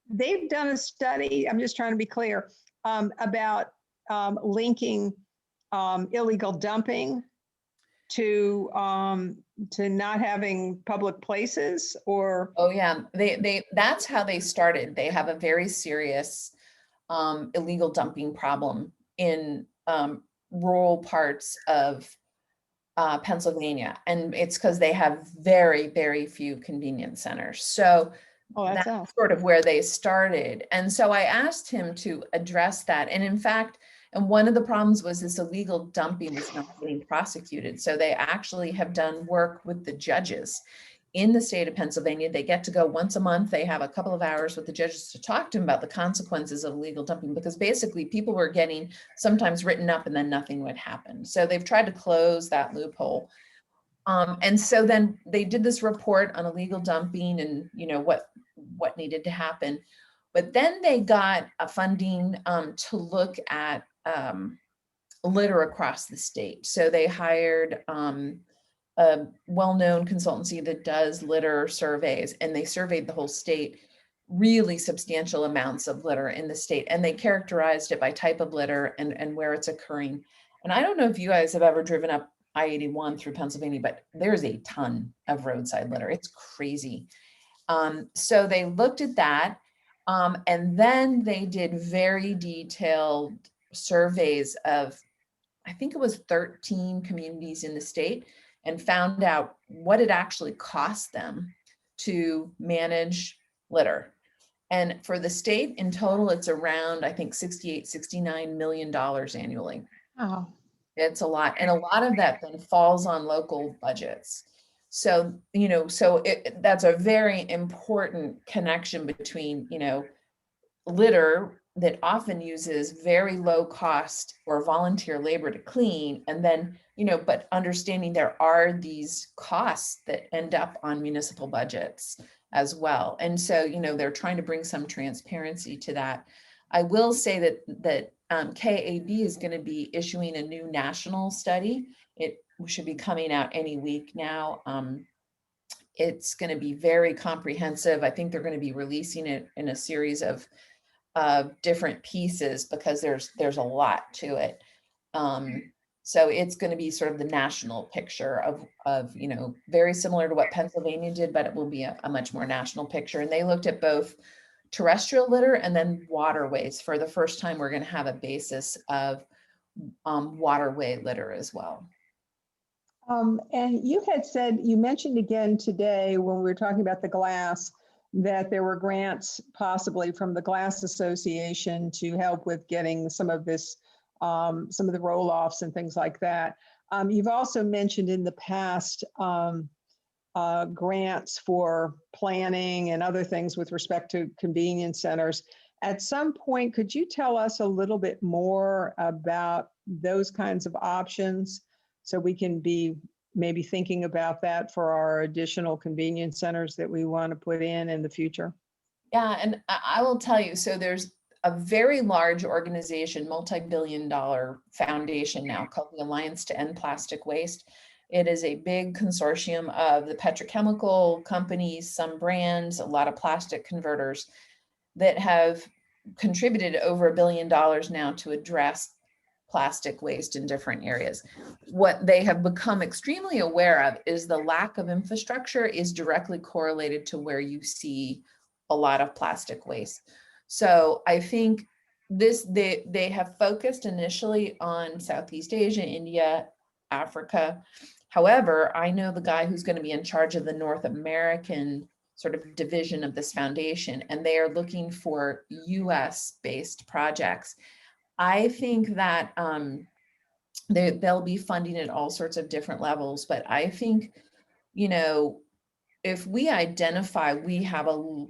L: They've done a study. I'm just trying to be clear about linking illegal dumping to not having public places, or
A: oh yeah, that's how they started. They have a very serious illegal dumping problem in rural parts of Pennsylvania, and it's because they have very, very few convenience centers. So that's sort of where they started. And so I asked him to address that. And in fact, and one of the problems was this illegal dumping was not getting prosecuted. So they actually have done work with the judges in the state of Pennsylvania. They get to go once a month. They have a couple of hours with the judges to talk to them about the consequences of illegal dumping, because basically people were getting sometimes written up and then nothing would happen. So they've tried to close that loophole. And so then they did this report on illegal dumping and, you know, what needed to happen. But then they got a funding to look at litter across the state. So they hired a well-known consultancy that does litter surveys, and they surveyed the whole state, really substantial amounts of litter in the state. And they characterized it by type of litter and where it's occurring. And I don't know if you guys have ever driven up I-81 through Pennsylvania, but there's a ton of roadside litter. It's crazy. So they looked at that, and then they did very detailed surveys of, I think it was 13 communities in the state, and found out what it actually cost them to manage litter. And for the state in total, it's around, I think, $69 million annually.
L: Oh,
A: it's a lot. And a lot of that then falls on local budgets. So, you know, that's a very important connection between, you know, litter that often uses very low cost or volunteer labor to clean. And then, but understanding there are these costs that end up on municipal budgets as well. And so, they're trying to bring some transparency to that. I will say that KAB is going to be issuing a new national study. It should be coming out any week now. It's going to be very comprehensive. I think they're going to be releasing it in a series of different pieces because there's a lot to it. So it's going to be sort of the national picture of very similar to what Pennsylvania did, but it will be a much more national picture. And they looked at both terrestrial litter and then waterways. For the first time, we're going to have a basis of waterway litter as well.
L: And you had said, you mentioned again today when we were talking about the glass, that there were grants possibly from the Glass Association to help with getting some of this, some of the roll-offs and things like that. You've also mentioned in the past grants for planning and other things with respect to convenience centers. At some point, could you tell us a little bit more about those kinds of options so we can be maybe thinking about that for our additional convenience centers that we want to put in the future?
A: Yeah, and I will tell you, so there's a very large organization, multi-billion-dollar foundation now called the Alliance to End Plastic Waste. It is a big consortium of the petrochemical companies, some brands, a lot of plastic converters that have contributed over $1 billion now to address plastic waste in different areas. What they have become extremely aware of is the lack of infrastructure is directly correlated to where you see a lot of plastic waste. So I think they have focused initially on Southeast Asia, India, Africa. However, I know the guy who's going to be in charge of the North American sort of division of this foundation, and they are looking for US-based projects. I think that they'll be funding at all sorts of different levels, but I think, if we identify we have a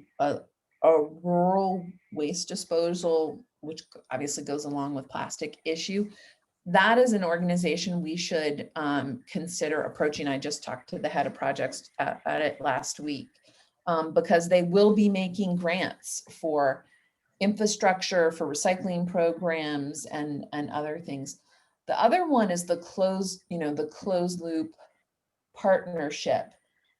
A: rural waste disposal, which obviously goes along with plastic issue, that is an organization we should consider approaching. I just talked to the head of projects at it last week because they will be making grants for infrastructure, for recycling programs and other things. The other one is the closed loop partnership.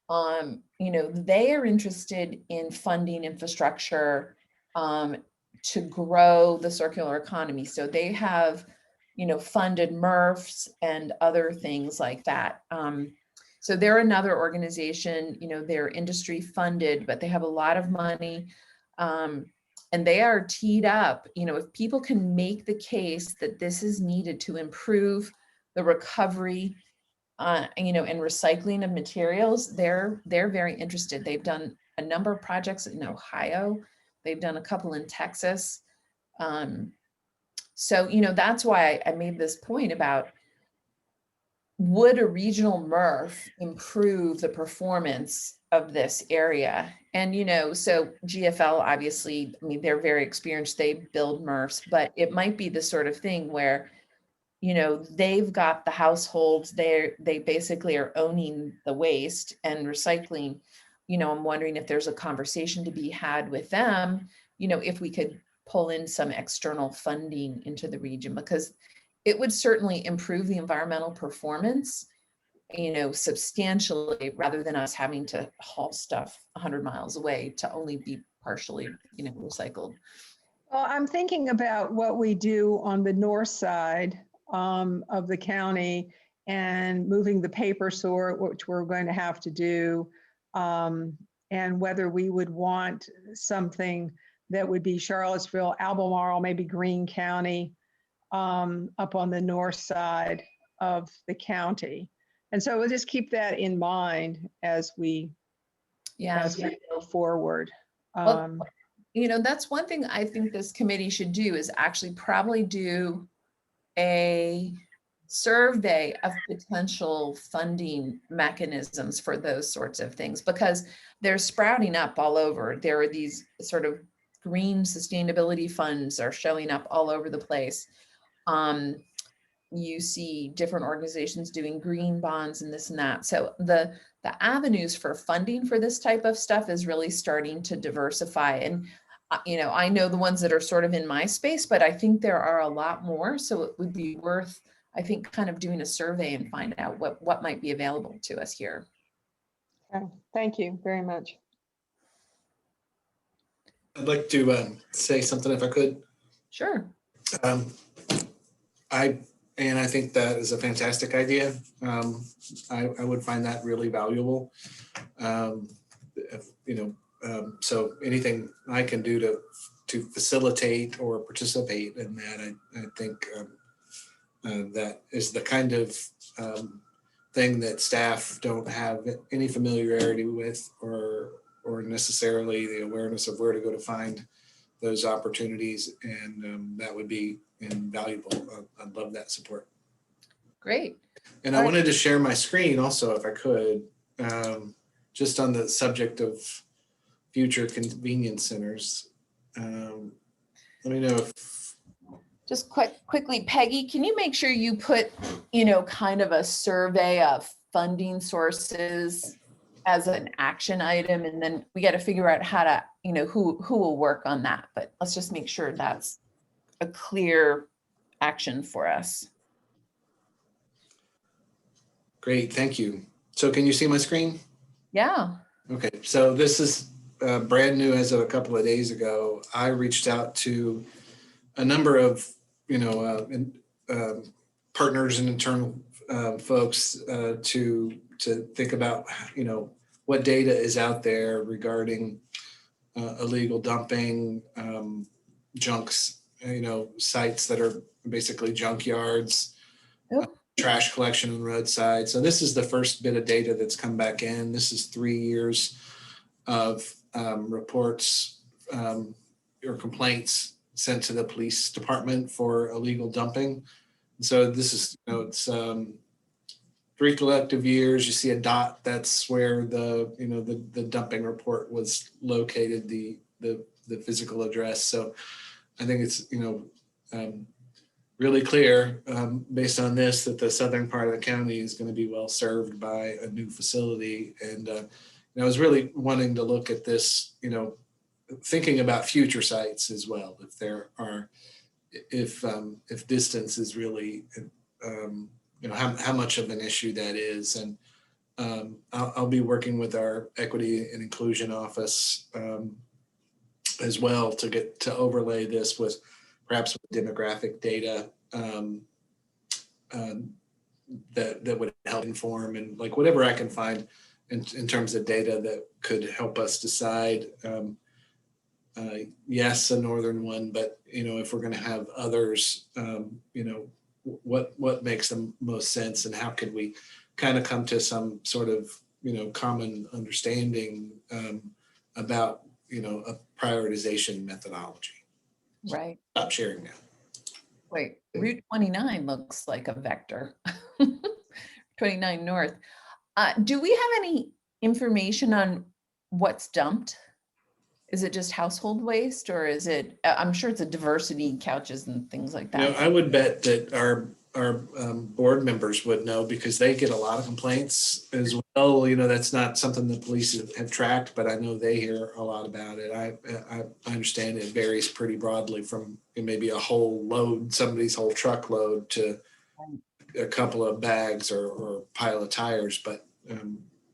A: They are interested in funding infrastructure to grow the circular economy. So they have, funded MRFs and other things like that. So they're another organization, they're industry funded, but they have a lot of money. And they are teed up, if people can make the case that this is needed to improve the recovery, and recycling of materials, they're very interested. They've done a number of projects in Ohio. They've done a couple in Texas. So, that's why I made this point about, would a regional MRF improve the performance of this area? And, so GFL, obviously, they're very experienced. They build MRFs, but it might be the sort of thing where, they've got the households, they basically are owning the waste and recycling. I'm wondering if there's a conversation to be had with them, if we could pull in some external funding into the region, because it would certainly improve the environmental performance, substantially, rather than us having to haul stuff 100 miles away to only be partially, recycled.
L: Well, I'm thinking about what we do on the north side of the county and moving the paper sort, which we're going to have to do, and whether we would want something that would be Charlottesville, Albemarle, maybe Greene County, up on the north side of the county. And so we'll just keep that in mind as we go forward.
A: Well, that's one thing I think this committee should do, is actually probably do a survey of potential funding mechanisms for those sorts of things, because they're sprouting up all over. There are these sort of green sustainability funds are showing up all over the place. You see different organizations doing green bonds and this and that. So the avenues for funding for this type of stuff is really starting to diversify. And I know the ones that are sort of in my space, but I think there are a lot more. So it would be worth, I think, kind of doing a survey and find out what might be available to us here.
L: Okay, thank you very much.
K: I'd like to say something if I could.
A: Sure.
K: I think that is a fantastic idea. I would find that really valuable. So anything I can do to facilitate or participate in that, I think that is the kind of thing that staff don't have any familiarity with or necessarily the awareness of where to go to find those opportunities, and that would be invaluable. I'd love that support.
A: Great.
K: And I wanted to share my screen also, if I could, just on the subject of future convenience centers. Let me know if.
A: Just quickly, Peggy, can you make sure you put, kind of a survey of funding sources as an action item, and then we got to figure out how to, who will work on that. But let's just make sure that's a clear action for us.
K: Great, thank you. So can you see my screen?
A: Yeah. Okay,
K: so this is brand new as of a couple of days ago. I reached out to a number of, partners and internal folks to think about, what data is out there regarding illegal dumping, junks, sites that are basically junkyards, trash collection on roadside. So this is the first bit of data that's come back in. This is 3 years of reports or complaints sent to the police department for illegal dumping. So this is, it's 3 collective years. You see a dot, that's where the dumping report was located, the physical address. So I think it's, really clear based on this that the southern part of the county is going to be well served by a new facility. And I was really wanting to look at this, thinking about future sites as well. If there are, if distance is really, how much of an issue that is. And I'll be working with our equity and inclusion office as well to get to overlay this with perhaps with demographic data that would help inform, and like whatever I can find in terms of data that could help us decide. Yes, a northern one, but if we're going to have others, what makes the most sense, and how could we kind of come to some sort of common understanding about a prioritization methodology.
A: Right.
K: Stop sharing now.
A: Wait, Route 29 looks like a vector. 29 North. Do we have any information on what's dumped? Is it just household waste, or is it, I'm sure it's a diversity, couches and things like that.
K: I would bet that our board members would know, because they get a lot of complaints as well. That's not something the police have tracked, but I know they hear a lot about it. I understand it varies pretty broadly from maybe a whole load, somebody's whole truckload, to a couple of bags or pile of tires. But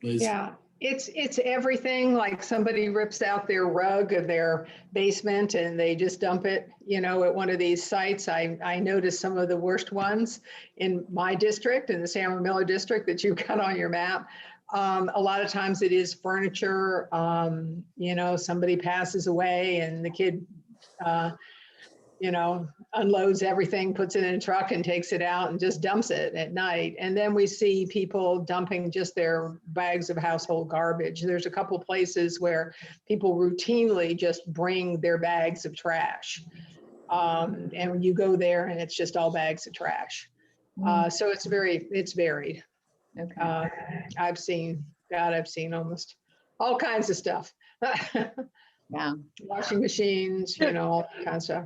K: Liz.
L: Yeah. It's everything. Like somebody rips out their rug of their basement and they just dump it, at one of these sites. I noticed some of the worst ones in my district, in the San Miller district that you've got on your map. A lot of times it is furniture. Somebody passes away and the kid, unloads everything, puts it in a truck and takes it out and just dumps it at night. And then we see people dumping just their bags of household garbage. There's a couple places where people routinely just bring their bags of trash. And when you go there and it's just all bags of trash. So it's varied. Okay. I've seen almost all kinds of stuff.
A: Yeah.
L: washing machines, all that kind of stuff.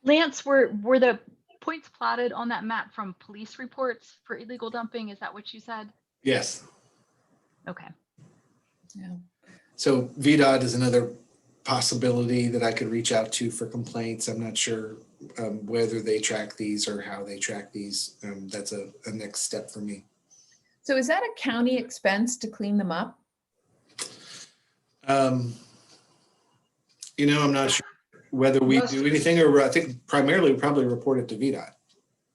C: Lance, were the points plotted on that map from police reports for illegal dumping? Is that what you said?
K: Yes.
C: Okay.
A: Yeah.
K: So VDOT is another possibility that I could reach out to for complaints. I'm not sure whether they track these or how they track these. That's a next step for me.
A: So is that a county expense to clean them up?
K: I'm not sure whether we do anything, or I think primarily we probably report it to VDOT.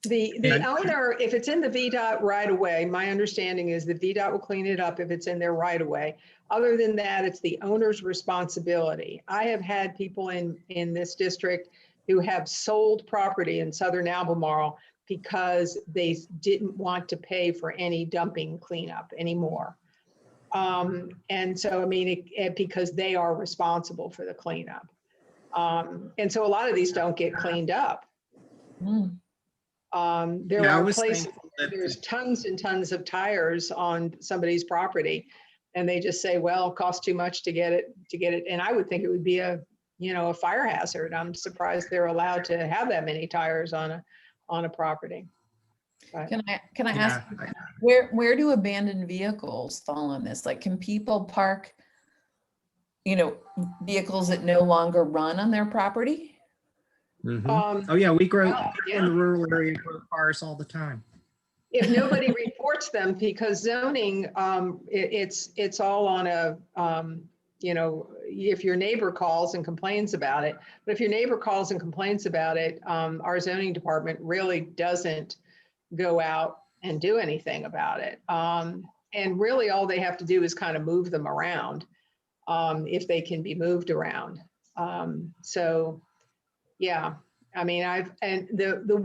L: The owner, if it's in the VDOT right away, my understanding is the VDOT will clean it up if it's in their right away. Other than that, it's the owner's responsibility. I have had people in this district who have sold property in southern Albemarle because they didn't want to pay for any dumping cleanup anymore. And so, I mean, because they are responsible for the cleanup. And so a lot of these don't get cleaned up.
A: Mm.
L: There are places, there's tons and tons of tires on somebody's property, and they just say, well, it costs too much to get it. And I would think it would be a fire hazard. I'm surprised they're allowed to have that many tires on a property. But,
A: Can I ask, where do abandoned vehicles fall on this? Like, can people park, vehicles that no longer run on their property?
M: Oh yeah, we grow in the rural area, grow cars all the time.
L: If nobody reports them, because zoning, it's all on a, if your neighbor calls and complains about it. But if your neighbor calls and complains about it, our zoning department really doesn't go out and do anything about it. And really all they have to do is kind of move them around, if they can be moved around. So yeah, I mean, the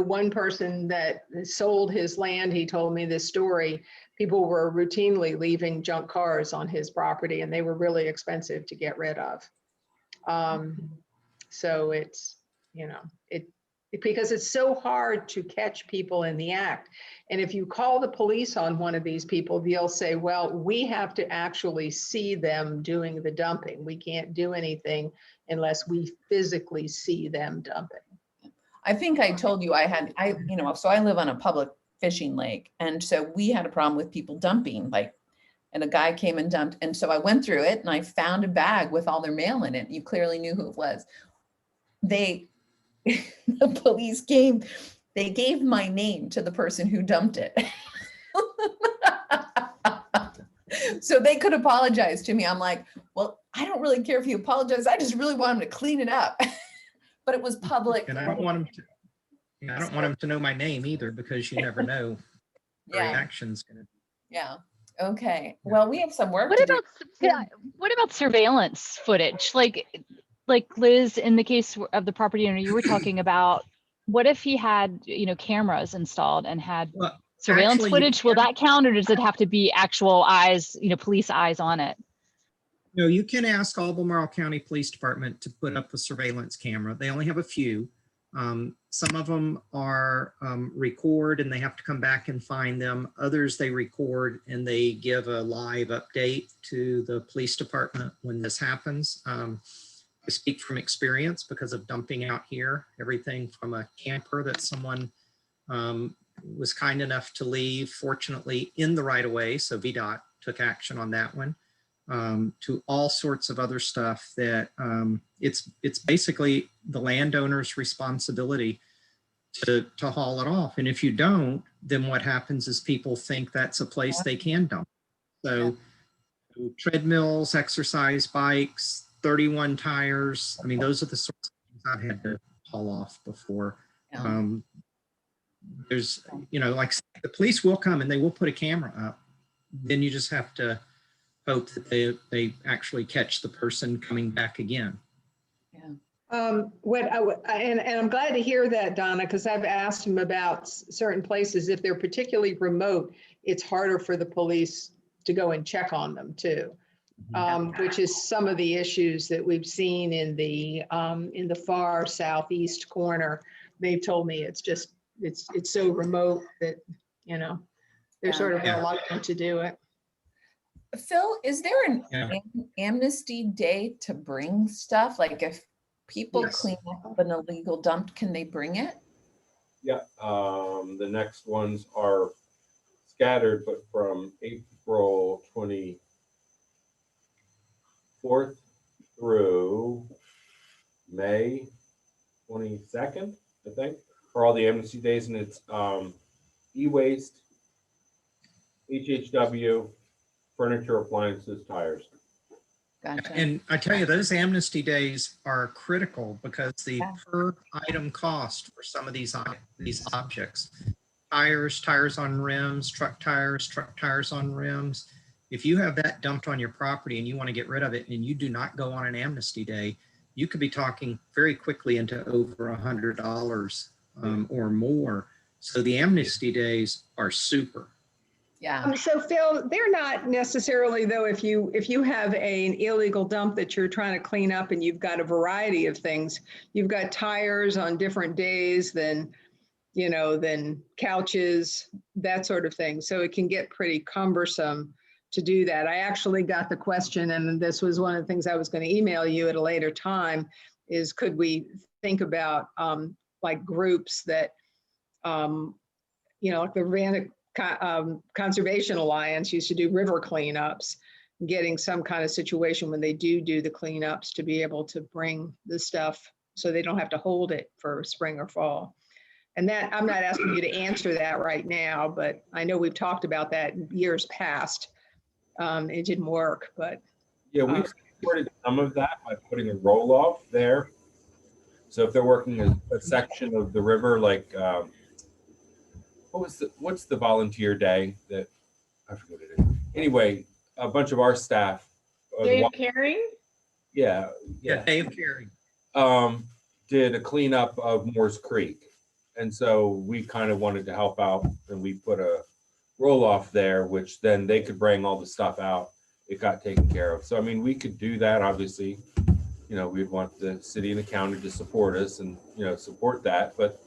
L: one person that sold his land, he told me this story. People were routinely leaving junk cars on his property, and they were really expensive to get rid of. So it's, because it's so hard to catch people in the act. And if you call the police on one of these people, they'll say, well, we have to actually see them doing the dumping. We can't do anything unless we physically see them dumping.
A: I think I told you so I live on a public fishing lake. And so we had a problem with people dumping, and a guy came and dumped. And so I went through it and I found a bag with all their mail in it. You clearly knew who it was. The police came, they gave my name to the person who dumped it. So they could apologize to me. I'm like, well, I don't really care if you apologize. I just really want them to clean it up. But it was public.
M: And I don't want them to know my name either, because you never know the reaction's going to be.
A: Yeah. Okay. Well, we have some work.
C: What about surveillance footage? Like Liz, in the case of the property owner you were talking about, what if he had, cameras installed and had surveillance footage? Will that count, or does it have to be actual eyes, police eyes on it?
M: No, you can ask Albemarle County Police Department to put up a surveillance camera. They only have a few. Some of them are record and they have to come back and find them. Others they record and they give a live update to the police department when this happens. I speak from experience because of dumping out here, everything from a camper that someone was kind enough to leave, fortunately in the right of way, so VDOT took action on that one, to all sorts of other stuff that it's basically the landowner's responsibility to haul it off. And if you don't, then what happens is people think that's a place they can dump. So treadmills, exercise bikes, 31 tires. I mean, those are the sorts of things I've had to haul off before. There's, like the police will come and they will put a camera up. Then you just have to hope that they actually catch the person coming back again.
L: And I'm glad to hear that, Donna, because I've asked him about certain places. If they're particularly remote, it's harder for the police to go and check on them too. Which is some of the issues that we've seen in the far southeast corner. They've told me it's so remote that they're sort of reluctant to do it.
A: Phil, is there an
M: Yeah.
A: amnesty day to bring stuff? Like if people
M: Yes.
A: clean up an illegal dump, can they bring it?
E: Yeah, the next ones are scattered, but from April 24th through May 22nd, I think, are all the amnesty days, and it's e-waste, HHW, furniture, appliances, tires.
A: Gotcha.
M: And I tell you, those amnesty days are critical because the
A: Yeah.
M: per item cost for some of these objects, tires on rims, truck tires on rims. If you have that dumped on your property and you want to get rid of it and you do not go on an amnesty day, you could be talking very quickly into over $100 or more. So the amnesty days are super.
A: Yeah.
L: So Phil, they're not necessarily though, if you have an illegal dump that you're trying to clean up and you've got a variety of things, you've got tires on different days than couches, that sort of thing. So it can get pretty cumbersome to do that. I actually got the question, and this was one of the things I was going to email you at a later time, is could we think about like groups that, like the Atlantic Conservation Alliance used to do river cleanups, getting some kind of situation when they do the cleanups to be able to bring the stuff so they don't have to hold it for spring or fall. And that, I'm not asking you to answer that right now, but I know we've talked about that in years past. It didn't work, but.
E: Yeah, we've supported some of that by putting a roll off there. So if they're working a section of the river, like what's the volunteer day that I forget what it is. Anyway, a bunch of our staff.
J: Day of caring?
E: Yeah.
M: Day of caring.
E: Did a cleanup of Moore's Creek. And so we kind of wanted to help out, and we put a roll off there, which then they could bring all the stuff out. It got taken care of. So, I mean, we could do that. Obviously, we'd want the city and the county to support us and, support that. But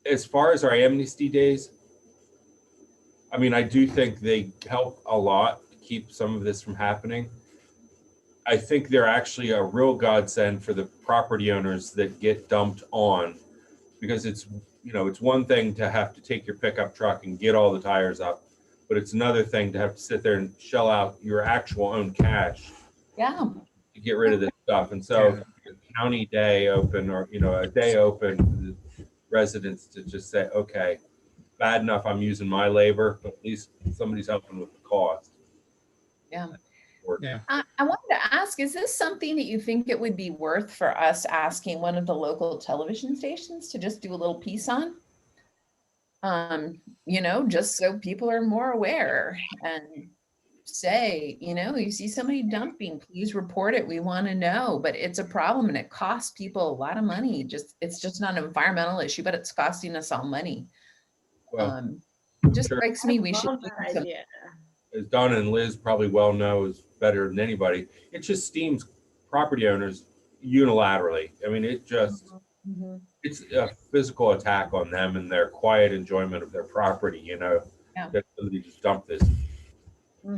E: as far as our amnesty days, I mean, I do think they help a lot to keep some of this from happening. I think they're actually a real godsend for the property owners that get dumped on, because it's one thing to have to take your pickup truck and get all the tires up, but it's another thing to have to sit there and shell out your actual own cash to get rid of this stuff. And so a county day open, or a day open for the residents to just say, okay, bad enough I'm using my labor, but at least somebody's helping with the cost.
A: Yeah.
M: Yeah.
A: I wanted to ask, is this something that you think it would be worth for us asking one of the local television stations to just do a little piece on? Just so people are more aware and say, you see somebody dumping, please report it. We want to know, but it's a problem and it costs people a lot of money. It's just not an environmental issue, but it's costing us all money.
E: Well,
A: just strikes me we should do some.
E: As Donna and Liz probably well know, is better than anybody. It just steams property owners unilaterally. I mean, it just, it's a physical attack on them and their quiet enjoyment of their property, that somebody just dumped this.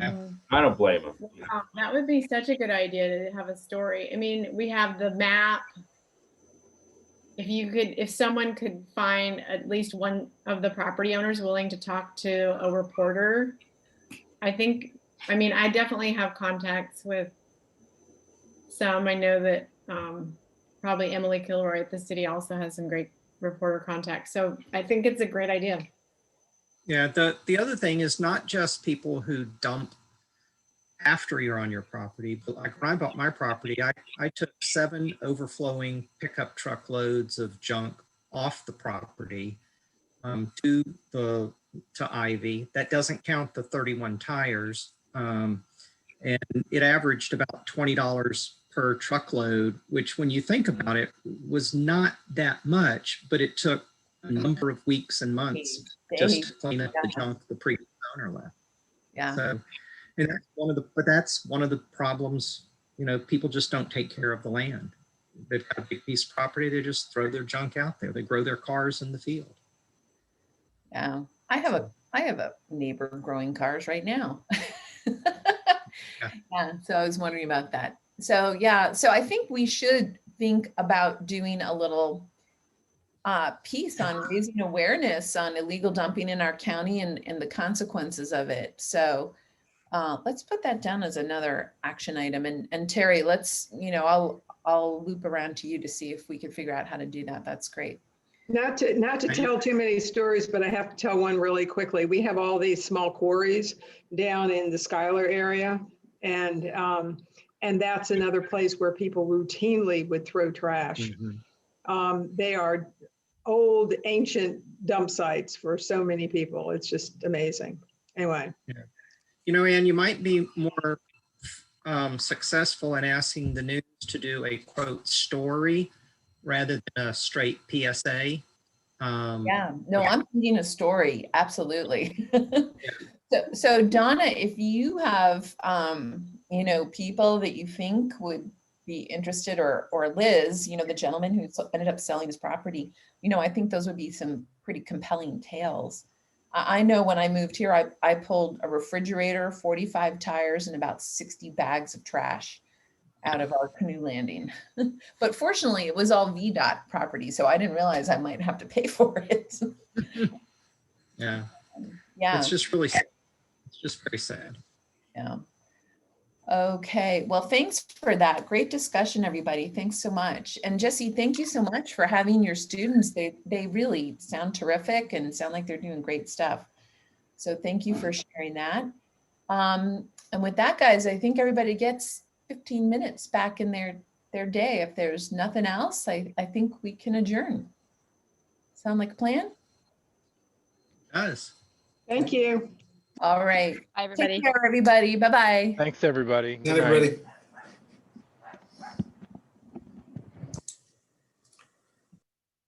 E: I don't blame them.
J: Wow, that would be such a good idea to have a story. I mean, we have the map. If someone could find at least one of the property owners willing to talk to a reporter, I definitely have contacts with some. I know that probably Emily Kilroy at the city also has some great reporter contacts. So I think it's a great idea.
M: Yeah, the other thing is not just people who dump after you're on your property, but like when I bought my property, I took 7 overflowing pickup truckloads of junk off the property to Ivy. That doesn't count the 31 tires. And it averaged about $20 per truckload, which when you think about it was not that much, but it took a number of weeks and months just to clean up the junk the previous owner left.
A: Yeah.
M: So, and that's one of the problems, people just don't take care of the land. They've got a big piece of property, they just throw their junk out there. They grow their cars in the field.
A: Yeah. I have a I have a neighbor growing cars right now. Yeah, so I was wondering about that. So yeah, so I think we should think about doing a little piece on raising awareness on illegal dumping in our county and the consequences of it. So let's put that down as another action item. And Terry, let's, I'll loop around to you to see if we can figure out how to do that. That's great.
L: Not to tell too many stories, but I have to tell one really quickly. We have all these small quarries down in the Schuyler area, and that's another place where people routinely would throw trash. They are old, ancient dump sites for so many people. It's just amazing. Anyway.
M: Yeah. Ann, you might be more successful in asking the news to do a quote story rather than a straight PSA.
A: Yeah, no, I'm thinking a story. Absolutely. So Donna, if you have, people that you think would be interested, or Liz, the gentleman who ended up selling his property, I think those would be some pretty compelling tales. I know when I moved here, I pulled a refrigerator, 45 tires, and about 60 bags of trash out of our canoe landing. But fortunately, it was all VDOT property, so I didn't realize I might have to pay for it.
M: Yeah.
A: Yeah.
M: It's just really sad. It's just very sad.
A: Yeah. Okay. Well, thanks for that. Great discussion, everybody. Thanks so much. And Jesse, thank you so much for having your students. They really sound terrific and sound like they're doing great stuff. So thank you for sharing that. And with that, guys, I think everybody gets 15 minutes back in their day. If there's nothing else, I think we can adjourn. Sound like a plan?
M: It does.
L: Thank you.
A: All right.
H: Bye, everybody.
A: Take care, everybody. Bye-bye.
G: Thanks, everybody.
K: Good
G: Good
K: night,
G: night.
K: everybody.